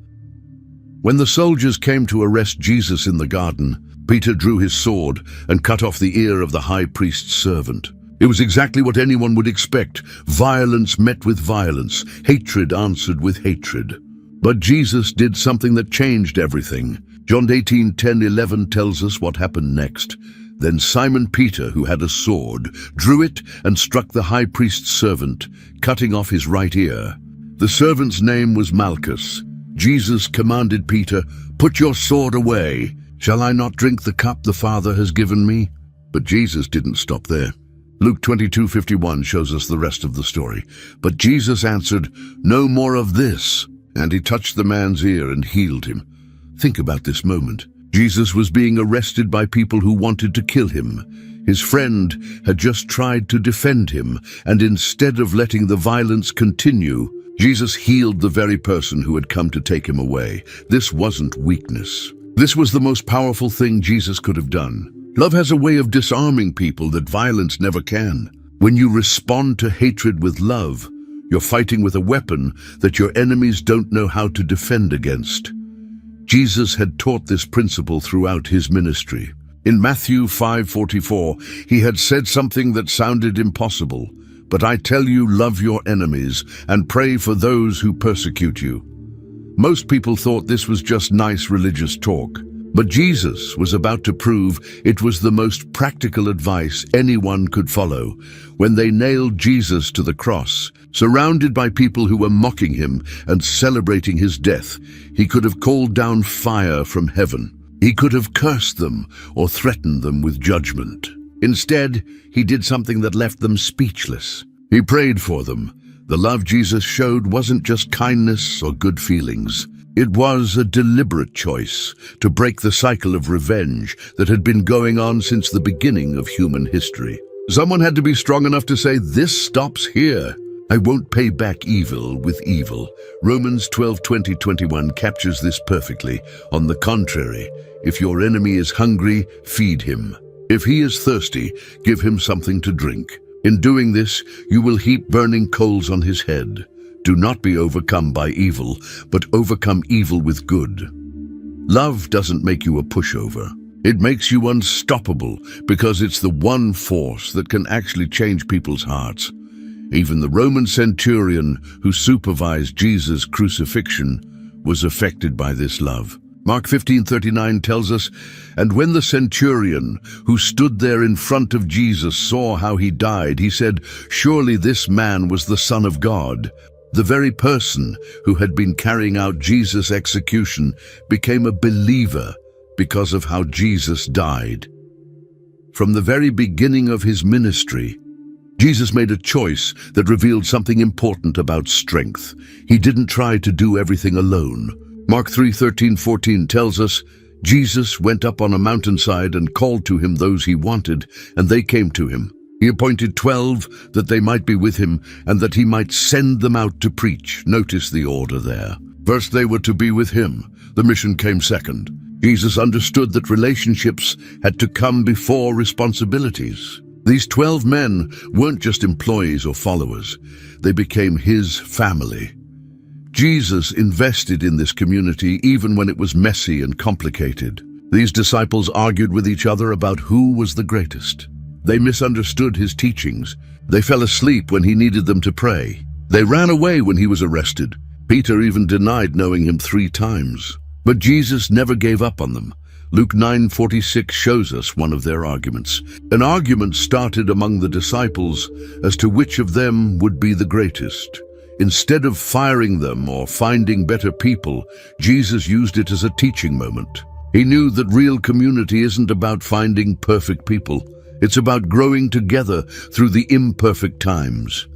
When the soldiers came to arrest Jesus in the garden, Peter drew his sword and cut off the ear of the high priest's servant. It was exactly what anyone would expect. Violence met with violence, hatred answered with hatred. But Jesus did something that changed everything. John 18:10-11 tells us what happened next. Then Simon Peter, who had a sword, drew it and struck the high priest's servant, cutting off his right ear. The servant's name was Malchus. Jesus commanded Peter, "Put your sword away. Shall I not drink the cup the Father has given me?" But Jesus didn't stop there. Luke 22:51 shows us the rest of the story. But Jesus answered, "No more of this." And he touched the man's ear and healed him. Think about this moment. Jesus was being arrested by people who wanted to kill him. His friend had just tried to defend him, and instead of letting the violence continue, Jesus healed the very person who had come to take him away. This wasn't weakness. This was the most powerful thing Jesus could have done. Love has a way of disarming people that violence never can. When you respond to hatred with love, you're fighting with a weapon that your enemies don't know how to defend against. Jesus had taught this principle throughout his ministry. In Matthew 5:44, he had said something that sounded impossible. "But I tell you, love your enemies and pray for those who persecute you." Most people thought this was just nice religious talk. But Jesus was about to prove it was the most practical advice anyone could follow. When they nailed Jesus to the cross, surrounded by people who were mocking him and celebrating his death, he could have called down fire from heaven. He could have cursed them or threatened them with judgment. Instead, he did something that left them speechless. He prayed for them. The love Jesus showed wasn't just kindness or good feelings. It was a deliberate choice to break the cycle of revenge that had been going on since the beginning of human history. Someone had to be strong enough to say, "This stops here. I won't pay back evil with evil." Romans 12:20-21 captures this perfectly. On the contrary, if your enemy is hungry, feed him. If he is thirsty, give him something to drink. In doing this, you will heap burning coals on his head. Do not be overcome by evil, but overcome evil with good. Love doesn't make you a pushover. It makes you unstoppable because it's the one force that can actually change people's hearts. Even the Roman centurion who supervised Jesus' crucifixion was affected by this love. Mark 15:39 tells us, "And when the centurion who stood there in front of Jesus saw how he died, he said, 'Surely this man was the Son of God.'" The very person who had been carrying out Jesus' execution became a believer because of how Jesus died. From the very beginning of his ministry, Jesus made a choice that revealed something important about strength. He didn't try to do everything alone. Mark 3:13-14 tells us, Jesus went up on a mountainside and called to him those he wanted, and they came to him. He appointed 12 that they might be with him, and that he might send them out to preach. Notice the order there. First, they were to be with him. The mission came second. Jesus understood that relationships had to come before responsibilities. These 12 men weren't just employees or followers. They became his family. Jesus invested in this community even when it was messy and complicated. These disciples argued with each other about who was the greatest. They misunderstood his teachings. They fell asleep when he needed them to pray. They ran away when he was arrested. Peter even denied knowing him 3 times. But Jesus never gave up on them. Luke 9:46 shows us one of their arguments. An argument started among the disciples as to which of them would be the greatest. Instead of firing them or finding better people, Jesus used it as a teaching moment. He knew that real community isn't about finding perfect people. It's about growing together through the imperfect times.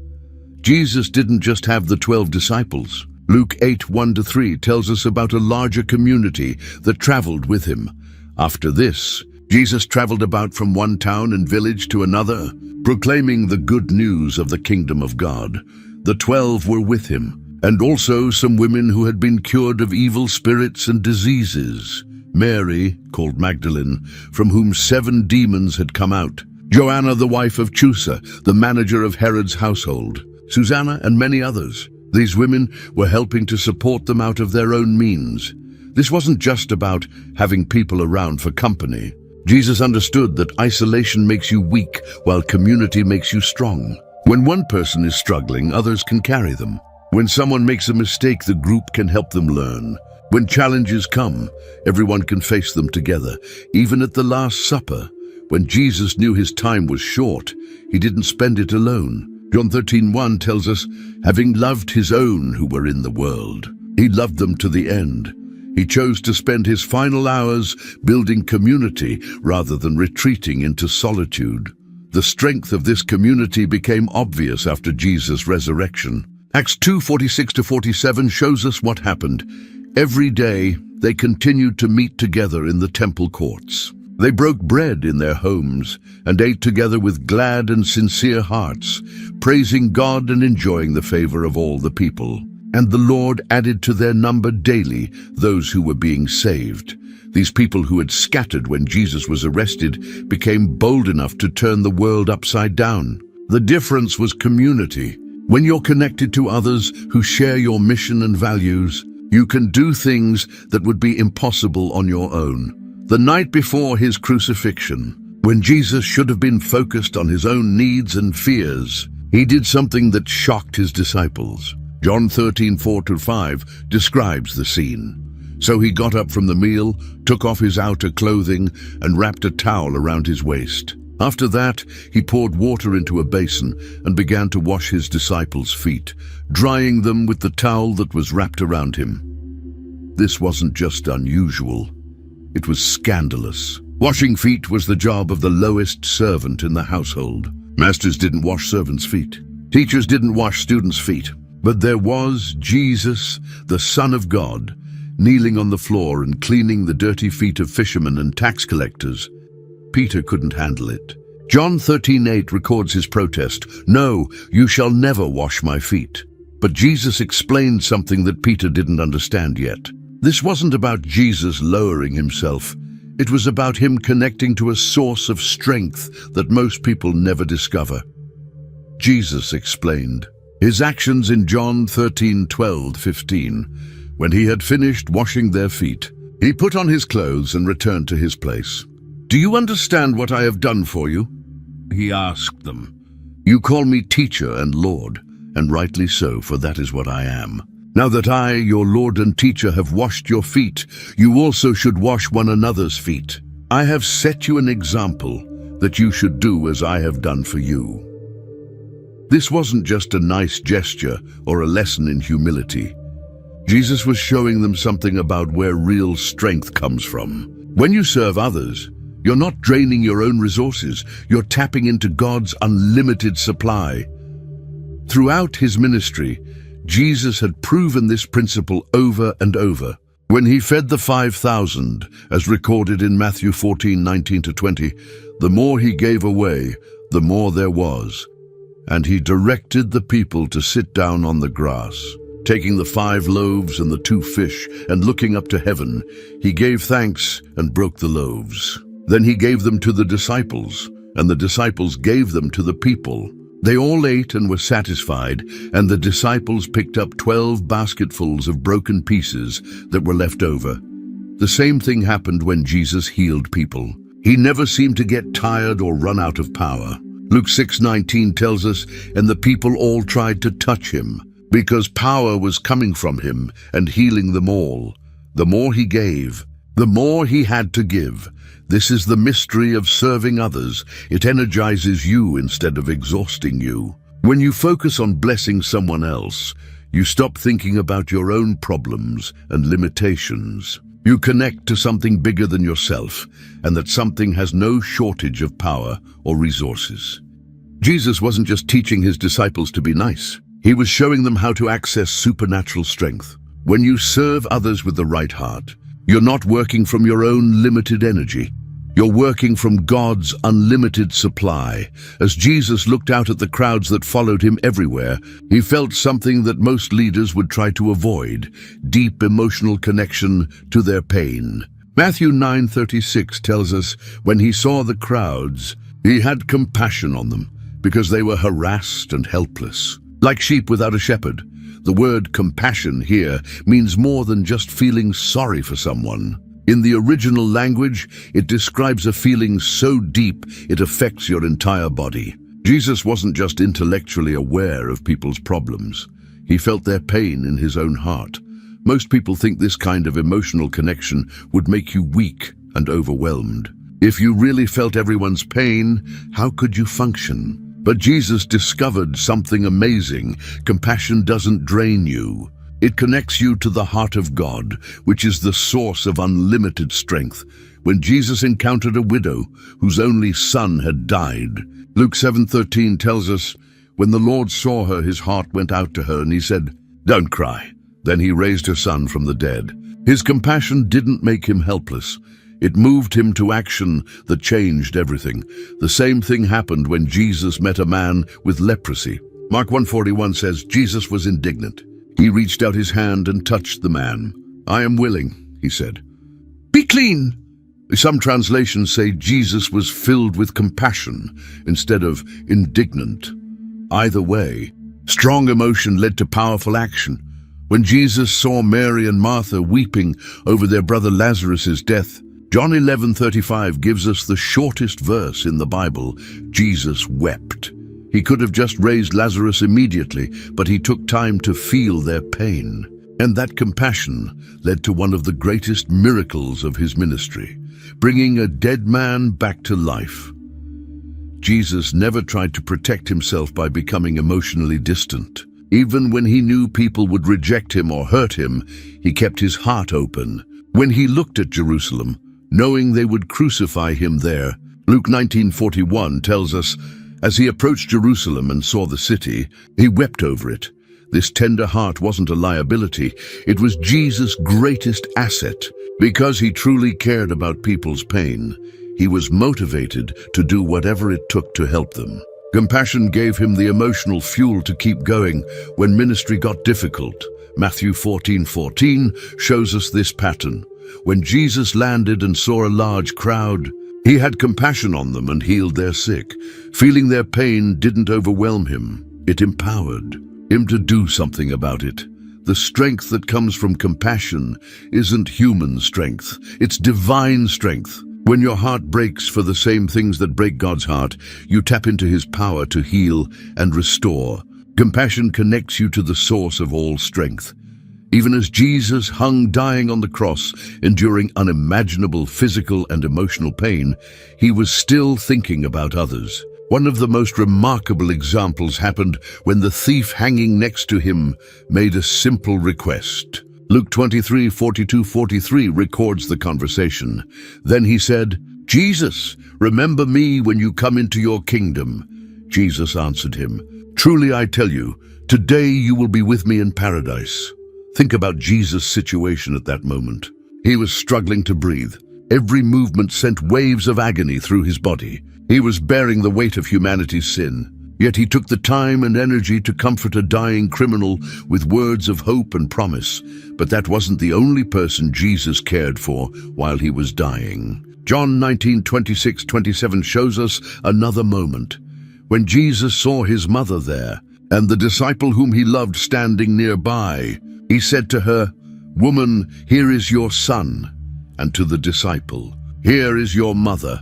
Jesus didn't just have the 12 disciples. Luke 8:1-3 tells us about a larger community that traveled with him. After this, Jesus traveled about from one town and village to another, proclaiming the good news of the kingdom of God. The 12 were with him, and also some women who had been cured of evil spirits and diseases. Mary, called Magdalene, from whom 7 demons had come out. Joanna, the wife of Chusa, the manager of Herod's household. Susanna, and many others. These women were helping to support them out of their own means. This wasn't just about having people around for company. Jesus understood that isolation makes you weak, while community makes you strong. When one person is struggling, others can carry them. When someone makes a mistake, the group can help them learn. When challenges come, everyone can face them together. Even at the Last Supper, when Jesus knew his time was short, he didn't spend it alone. John 13:1 tells us, having loved his own who were in the world, he loved them to the end. He chose to spend his final hours building community rather than retreating into solitude. The strength of this community became obvious after Jesus' resurrection. Acts 2:46-47 shows us what happened. Every day, they continued to meet together in the temple courts. They broke bread in their homes and ate together with glad and sincere hearts, praising God and enjoying the favor of all the people. And the Lord added to their number daily those who were being saved. These people who had scattered when Jesus was arrested became bold enough to turn the world upside down. The difference was community. When you're connected to others who share your mission and values, you can do things that would be impossible on your own. The night before his crucifixion, when Jesus should have been focused on his own needs and fears, he did something that shocked his disciples. John 13:4-5 describes the scene. So he got up from the meal, took off his outer clothing, and wrapped a towel around his waist. After that, he poured water into a basin and began to wash his disciples' feet, drying them with the towel that was wrapped around him. This wasn't just unusual. It was scandalous. Washing feet was the job of the lowest servant in the household. Masters didn't wash servants' feet. Teachers didn't wash students' feet. But there was Jesus, the Son of God, kneeling on the floor and cleaning the dirty feet of fishermen and tax collectors. Peter couldn't handle it. John 13:8 records his protest. "No, you shall never wash my feet." But Jesus explained something that Peter didn't understand yet. This wasn't about Jesus lowering himself. It was about him connecting to a source of strength that most people never discover. Jesus explained his actions in John 13:12-15. When he had finished washing their feet, he put on his clothes and returned to his place. "Do you understand what I have done for you?" he asked them. "You call me teacher and Lord, and rightly so, for that is what I am. Now that I, your Lord and teacher, have washed your feet, you also should wash one another's feet. I have set you an example that you should do as I have done for you." This wasn't just a nice gesture or a lesson in humility. Jesus was showing them something about where real strength comes from. When you serve others, you're not draining your own resources, you're tapping into God's unlimited supply. Throughout his ministry, Jesus had proven this principle over and over. When he fed the 5,000, as recorded in Matthew 14:19-20, the more he gave away, the more there was. And he directed the people to sit down on the grass. Taking the 5 loaves and the 2 fish, and looking up to heaven, he gave thanks and broke the loaves. Then he gave them to the disciples, and the disciples gave them to the people. They all ate and were satisfied, and the disciples picked up 12 basketfuls of broken pieces that were left over. The same thing happened when Jesus healed people. He never seemed to get tired or run out of power. Luke 6:19 tells us, and the people all tried to touch him, because power was coming from him and healing them all. The more he gave, the more he had to give. This is the mystery of serving others. It energizes you instead of exhausting you. When you focus on blessing someone else, you stop thinking about your own problems and limitations. You connect to something bigger than yourself, and that something has no shortage of power or resources. Jesus wasn't just teaching his disciples to be nice. He was showing them how to access supernatural strength. When you serve others with the right heart, you're not working from your own limited energy. You're working from God's unlimited supply. As Jesus looked out at the crowds that followed him everywhere, he felt something that most leaders would try to avoid: deep emotional connection to their pain. Matthew 9:36 tells us, when he saw the crowds, he had compassion on them, because they were harassed and helpless, like sheep without a shepherd. The word compassion here means more than just feeling sorry for someone. In the original language, it describes a feeling so deep it affects your entire body. Jesus wasn't just intellectually aware of people's problems. He felt their pain in his own heart. Most people think this kind of emotional connection would make you weak and overwhelmed. If you really felt everyone's pain, how could you function? But Jesus discovered something amazing. Compassion doesn't drain you. It connects you to the heart of God, which is the source of unlimited strength. When Jesus encountered a widow whose only son had died, Luke 7:13 tells us, when the Lord saw her, his heart went out to her, and he said, "Don't cry." Then he raised her son from the dead. His compassion didn't make him helpless. It moved him to action that changed everything. The same thing happened when Jesus met a man with leprosy. Mark 1:41 says, Jesus was indignant. He reached out his hand and touched the man. "I am willing," he said. "Be clean." Some translations say Jesus was filled with compassion instead of indignant. Either way, strong emotion led to powerful action. When Jesus saw Mary and Martha weeping over their brother Lazarus' death, John 11:35 gives us the shortest verse in the Bible. Jesus wept. He could have just raised Lazarus immediately, but he took time to feel their pain. And that compassion led to one of the greatest miracles of his ministry, bringing a dead man back to life. Jesus never tried to protect himself by becoming emotionally distant. Even when he knew people would reject him or hurt him, he kept his heart open. When he looked at Jerusalem, knowing they would crucify him there, Luke 19:41 tells us, as he approached Jerusalem and saw the city, he wept over it. This tender heart wasn't a liability. It was Jesus' greatest asset. Because he truly cared about people's pain, he was motivated to do whatever it took to help them. Compassion gave him the emotional fuel to keep going when ministry got difficult. Matthew 14:14 shows us this pattern. When Jesus landed and saw a large crowd, he had compassion on them and healed their sick. Feeling their pain didn't overwhelm him. It empowered him to do something about it. The strength that comes from compassion isn't human strength, it's divine strength. When your heart breaks for the same things that break God's heart, you tap into his power to heal and restore. Compassion connects you to the source of all strength. Even as Jesus hung dying on the cross, enduring unimaginable physical and emotional pain, he was still thinking about others. One of the most remarkable examples happened when the thief hanging next to him made a simple request. Luke 23:42-43 records the conversation. Then he said, "Jesus, remember me when you come into your kingdom." Jesus answered him, "Truly I tell you, today you will be with me in paradise." Think about Jesus' situation at that moment. He was struggling to breathe. Every movement sent waves of agony through his body. He was bearing the weight of humanity's sin. Yet he took the time and energy to comfort a dying criminal with words of hope and promise. But that wasn't the only person Jesus cared for while he was dying. John 19:26-27 shows us another moment. When Jesus saw his mother there, and the disciple whom he loved standing nearby, he said to her, "Woman, here is your son," and to the disciple, "Here is your mother."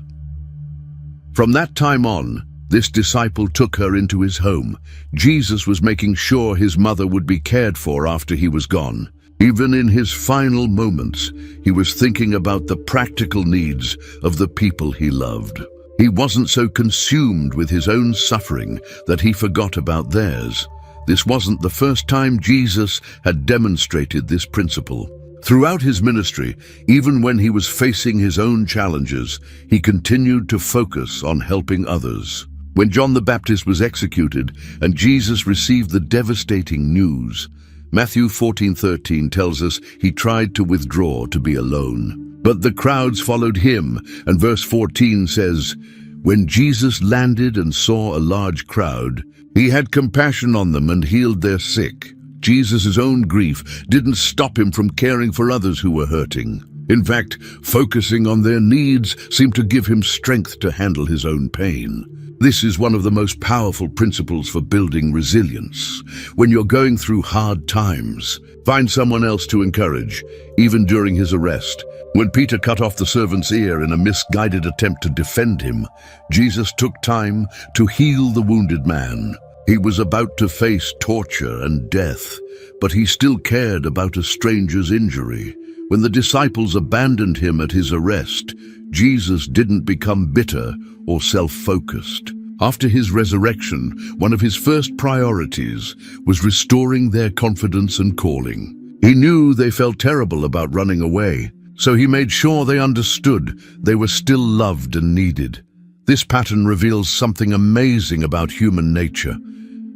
From that time on, this disciple took her into his home. Jesus was making sure his mother would be cared for after he was gone. Even in his final moments, he was thinking about the practical needs of the people he loved. He wasn't so consumed with his own suffering that he forgot about theirs. This wasn't the first time Jesus had demonstrated this principle. Throughout his ministry, even when he was facing his own challenges, he continued to focus on helping others. When John the Baptist was executed and Jesus received the devastating news, Matthew 14:13 tells us he tried to withdraw to be alone. But the crowds followed him, and verse 14 says, "When Jesus landed and saw a large crowd, he had compassion on them and healed their sick." Jesus' own grief didn't stop him from caring for others who were hurting. In fact, focusing on their needs seemed to give him strength to handle his own pain. This is one of the most powerful principles for building resilience. When you're going through hard times, find someone else to encourage, even during his arrest. When Peter cut off the servant's ear in a misguided attempt to defend him, Jesus took time to heal the wounded man. He was about to face torture and death, but he still cared about a stranger's injury. When the disciples abandoned him at his arrest, Jesus didn't become bitter or self-focused. After his resurrection, one of his first priorities was restoring their confidence and calling. He knew they felt terrible about running away, so he made sure they understood they were still loved and needed. This pattern reveals something amazing about human nature.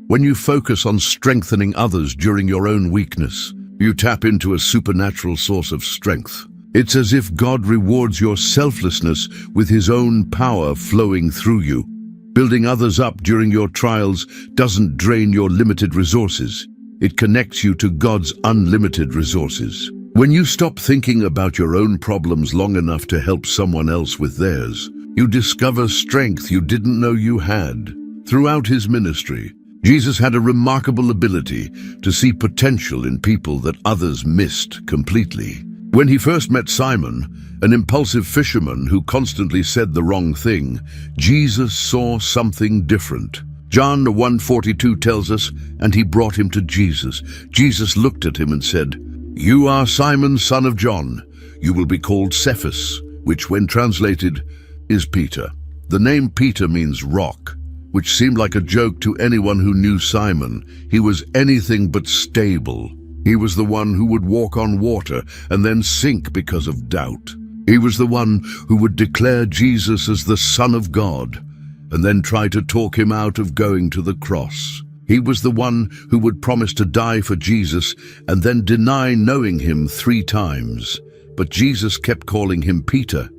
When you focus on strengthening others during your own weakness, you tap into a supernatural source of strength. It's as if God rewards your selflessness with his own power flowing through you. Building others up during your trials doesn't drain your limited resources. It connects you to God's unlimited resources. When you stop thinking about your own problems long enough to help someone else with theirs, you discover strength you didn't know you had. Throughout his ministry, Jesus had a remarkable ability to see potential in people that others missed completely. When he first met Simon, an impulsive fisherman who constantly said the wrong thing, Jesus saw something different. John 1:42 tells us, "And he brought him to Jesus. Jesus looked at him and said, 'You are Simon, son of John. You will be called Cephas,' which when translated is Peter." The name Peter means rock, which seemed like a joke to anyone who knew Simon. He was anything but stable. He was the one who would walk on water and then sink because of doubt. He was the one who would declare Jesus as the Son of God and then try to talk him out of going to the cross. He was the one who would promise to die for Jesus and then deny knowing him 3 times. But Jesus kept calling him Peter.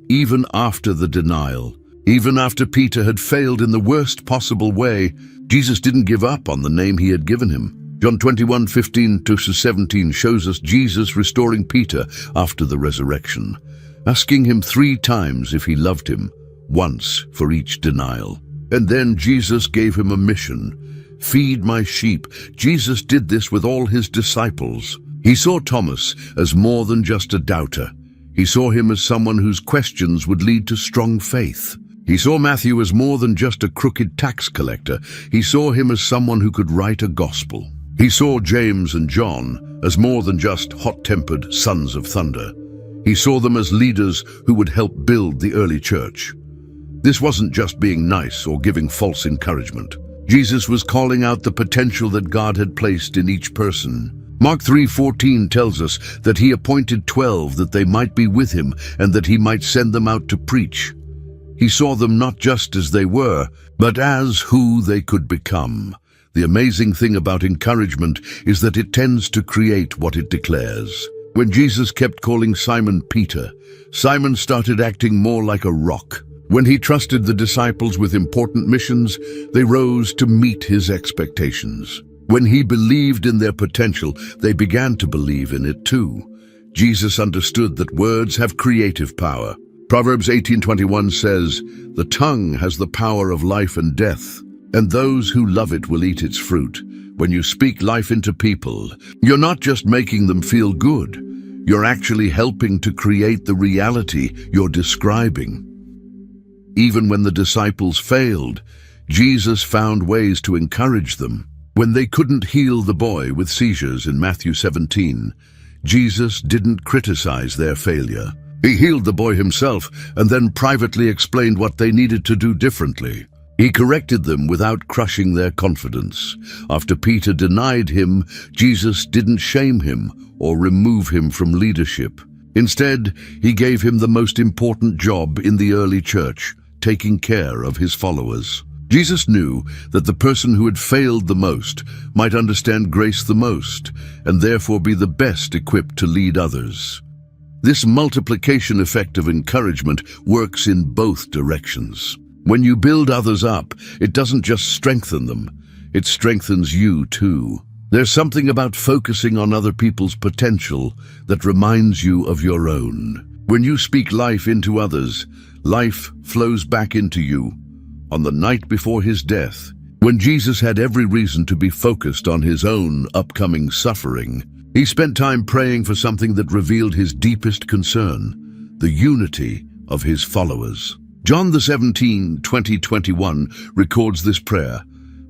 Even after the denial, even after Peter had failed in the worst possible way, Jesus didn't give up on the name he had given him. John 21:15-17 shows us Jesus restoring Peter after the resurrection, asking him 3 times if he loved him, once for each denial. And then Jesus gave him a mission: feed my sheep. Jesus did this with all his disciples. He saw Thomas as more than just a doubter. He saw him as someone whose questions would lead to strong faith. He saw Matthew as more than just a crooked tax collector. He saw him as someone who could write a gospel. He saw James and John as more than just hot-tempered sons of thunder. He saw them as leaders who would help build the early church. This wasn't just being nice or giving false encouragement. Jesus was calling out the potential that God had placed in each person. Mark 3:14 tells us that he appointed 12 that they might be with him and that he might send them out to preach. He saw them not just as they were, but as who they could become. The amazing thing about encouragement is that it tends to create what it declares. When Jesus kept calling Simon Peter, Simon started acting more like a rock. When he trusted the disciples with important missions, they rose to meet his expectations. When he believed in their potential, they began to believe in it too. Jesus understood that words have creative power. Proverbs 18:21 says, "The tongue has the power of life and death, and those who love it will eat its fruit." When you speak life into people, you're not just making them feel good. You're actually helping to create the reality you're describing. Even when the disciples failed, Jesus found ways to encourage them. When they couldn't heal the boy with seizures in Matthew 17, Jesus didn't criticize their failure. He healed the boy himself and then privately explained what they needed to do differently. He corrected them without crushing their confidence. After Peter denied him, Jesus didn't shame him or remove him from leadership. Instead, he gave him the most important job in the early church, taking care of his followers. Jesus knew that the person who had failed the most might understand grace the most, and therefore be the best equipped to lead others. This multiplication effect of encouragement works in both directions. When you build others up, it doesn't just strengthen them, it strengthens you too. There's something about focusing on other people's potential that reminds you of your own. When you speak life into others, life flows back into you. On the night before his death, when Jesus had every reason to be focused on his own upcoming suffering, he spent time praying for something that revealed his deepest concern, the unity of his followers. John 17:20-21 records this prayer.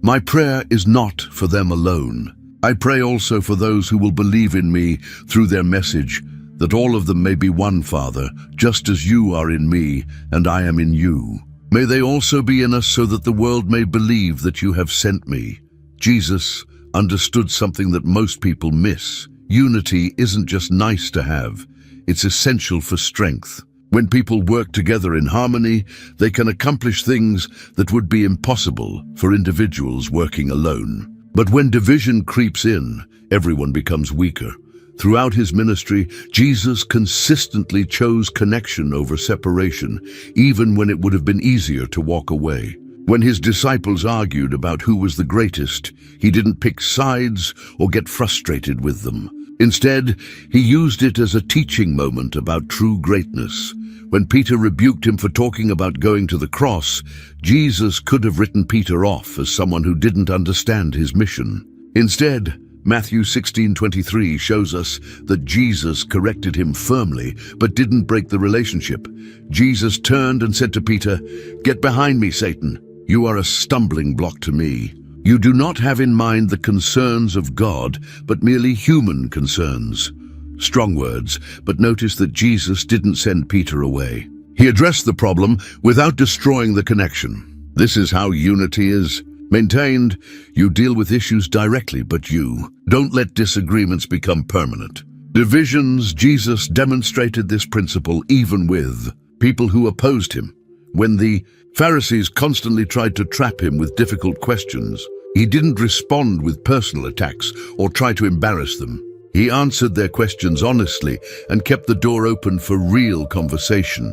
"My prayer is not for them alone. I pray also for those who will believe in me through their message, that all of them may be one, Father, just as you are in me and I am in you. May they also be in us so that the world may believe that you have sent me." Jesus understood something that most people miss. Unity isn't just nice to have, it's essential for strength. When people work together in harmony, they can accomplish things that would be impossible for individuals working alone. But when division creeps in, everyone becomes weaker. Throughout his ministry, Jesus consistently chose connection over separation, even when it would have been easier to walk away. When his disciples argued about who was the greatest, he didn't pick sides or get frustrated with them. Instead, he used it as a teaching moment about true greatness. When Peter rebuked him for talking about going to the cross, Jesus could have written Peter off as someone who didn't understand his mission. Instead, Matthew 16:23 shows us that Jesus corrected him firmly, but didn't break the relationship. Jesus turned and said to Peter, "Get behind me, Satan. You are a stumbling block to me. You do not have in mind the concerns of God, but merely human concerns." Strong words, but notice that Jesus didn't send Peter away. He addressed the problem without destroying the connection. This is how unity is maintained. You deal with issues directly, but you don't let disagreements become permanent. Divisions, Jesus demonstrated this principle even with people who opposed him. When the Pharisees constantly tried to trap him with difficult questions, he didn't respond with personal attacks or try to embarrass them. He answered their questions honestly and kept the door open for real conversation.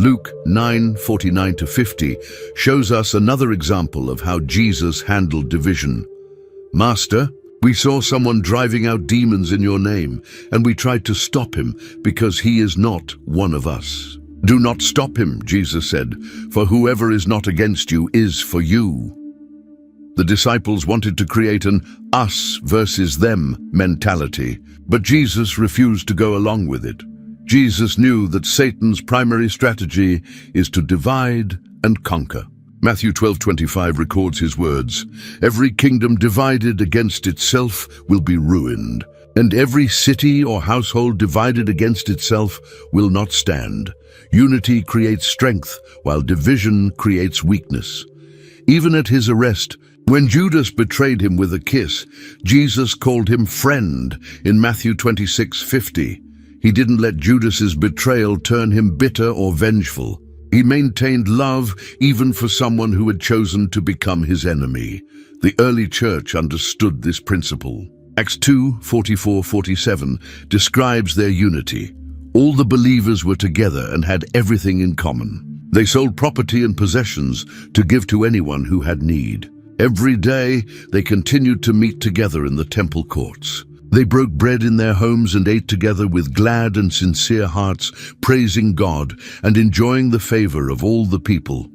Luke 9:49-50 shows us another example of how Jesus handled division. "Master, we saw someone driving out demons in your name, and we tried to stop him because he is not one of us." "Do not stop him," Jesus said, "for whoever is not against you is for you." The disciples wanted to create an us versus them mentality, but Jesus refused to go along with it. Jesus knew that Satan's primary strategy is to divide and conquer. Matthew 12:25 records his words, "Every kingdom divided against itself will be ruined, and every city or household divided against itself will not stand. Unity creates strength, while division creates weakness." Even at his arrest, when Judas betrayed him with a kiss, Jesus called him friend in Matthew 26:50. He didn't let Judas's betrayal turn him bitter or vengeful. He maintained love even for someone who had chosen to become his enemy. The early church understood this principle. Acts 2:44-47 describes their unity. All the believers were together and had everything in common. They sold property and possessions to give to anyone who had need. Every day, they continued to meet together in the temple courts. They broke bread in their homes and ate together with glad and sincere hearts, praising God and enjoying the favor of all the people.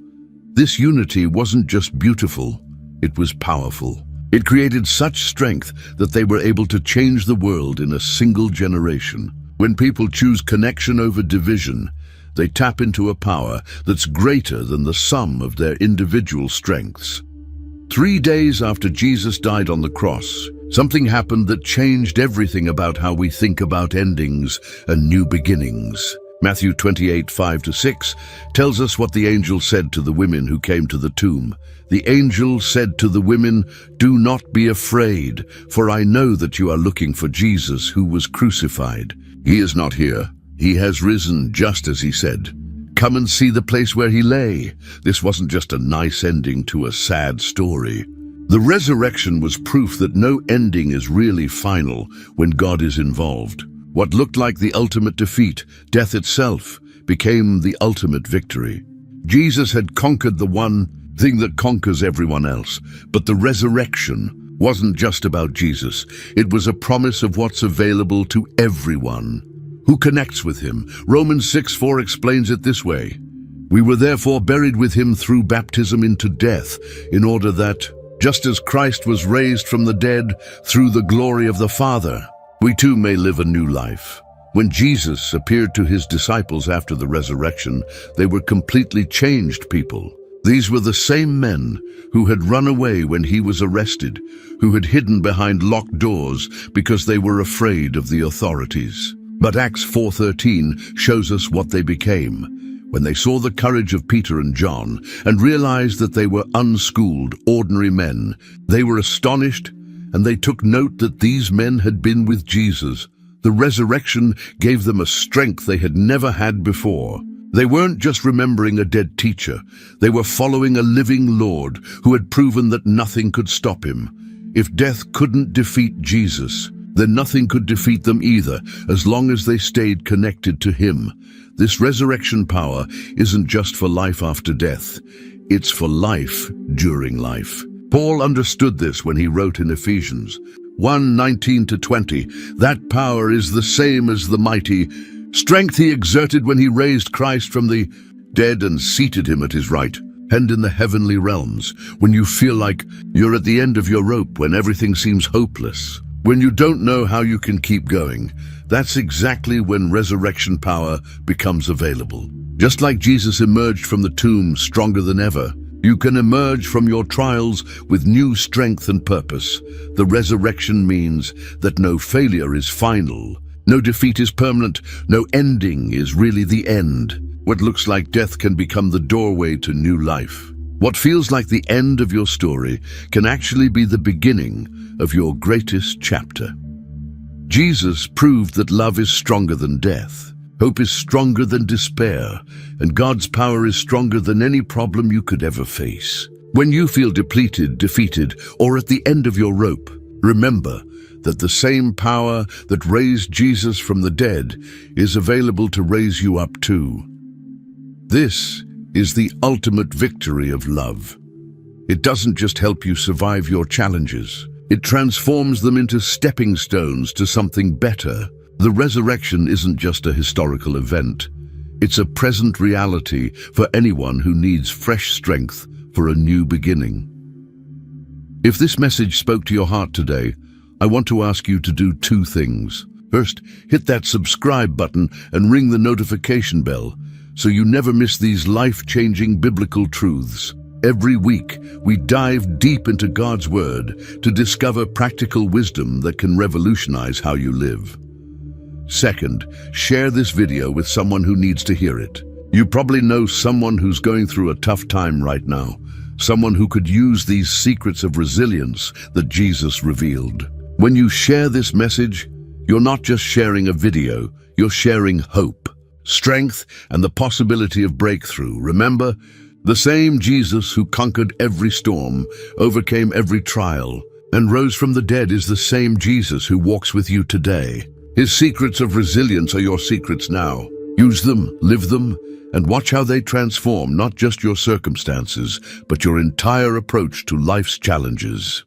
This unity wasn't just beautiful, it was powerful. It created such strength that they were able to change the world in a single generation. When people choose connection over division, they tap into a power that's greater than the sum of their individual strengths. 3 days after Jesus died on the cross, something happened that changed everything about how we think about endings and new beginnings. Matthew 28:5-6 tells us what the angel said to the women who came to the tomb. The angel said to the women, "Do not be afraid, for I know that you are looking for Jesus who was crucified. He is not here. He has risen just as he said. Come and see the place where he lay." This wasn't just a nice ending to a sad story. The resurrection was proof that no ending is really final when God is involved. What looked like the ultimate defeat, death itself, became the ultimate victory. Jesus had conquered the one thing that conquers everyone else, but the resurrection wasn't just about Jesus. It was a promise of what's available to everyone who connects with him. Romans 6:4 explains it this way: "We were therefore buried with him through baptism into death, in order that, just as Christ was raised from the dead through the glory of the Father, we too may live a new life." When Jesus appeared to his disciples after the resurrection, they were completely changed people. These were the same men who had run away when he was arrested, who had hidden behind locked doors because they were afraid of the authorities. But Acts 4:13 shows us what they became. When they saw the courage of Peter and John and realized that they were unschooled, ordinary men, they were astonished, and they took note that these men had been with Jesus. The resurrection gave them a strength they had never had before. They weren't just remembering a dead teacher. They were following a living Lord who had proven that nothing could stop him. If death couldn't defeat Jesus, then nothing could defeat them either, as long as they stayed connected to him. This resurrection power isn't just for life after death. It's for life during life. Paul understood this when he wrote in Ephesians 1:19-20, "That power is the same as the mighty strength he exerted when he raised Christ from the dead and seated him at his right hand in the heavenly realms." When you feel like you're at the end of your rope, when everything seems hopeless, when you don't know how you can keep going, that's exactly when resurrection power becomes available. Just like Jesus emerged from the tomb stronger than ever, you can emerge from your trials with new strength and purpose. The resurrection means that no failure is final. No defeat is permanent. No ending is really the end. What looks like death can become the doorway to new life. What feels like the end of your story can actually be the beginning of your greatest chapter. Jesus proved that love is stronger than death. Hope is stronger than despair, and God's power is stronger than any problem you could ever face. When you feel depleted, defeated, or at the end of your rope, remember that the same power that raised Jesus from the dead is available to raise you up too. This is the ultimate victory of love. It doesn't just help you survive your challenges. It transforms them into stepping stones to something better. The resurrection isn't just a historical event. It's a present reality for anyone who needs fresh strength for a new beginning. If this message spoke to your heart today, I want to ask you to do 2 things. First, hit that subscribe button and ring the notification bell so you never miss these life-changing biblical truths. Every week, we dive deep into God's Word to discover practical wisdom that can revolutionize how you live. Second, share this video with someone who needs to hear it. You probably know someone who's going through a tough time right now, someone who could use these secrets of resilience that Jesus revealed. When you share this message, you're not just sharing a video, you're sharing hope. strength, and the possibility of breakthrough. Remember, the same Jesus who conquered every storm, overcame every trial, and rose from the dead is the same Jesus who walks with you today. His secrets of resilience are your secrets now. Use them, live them, and watch how they transform not just your circumstances, but your entire approach to life's challenges.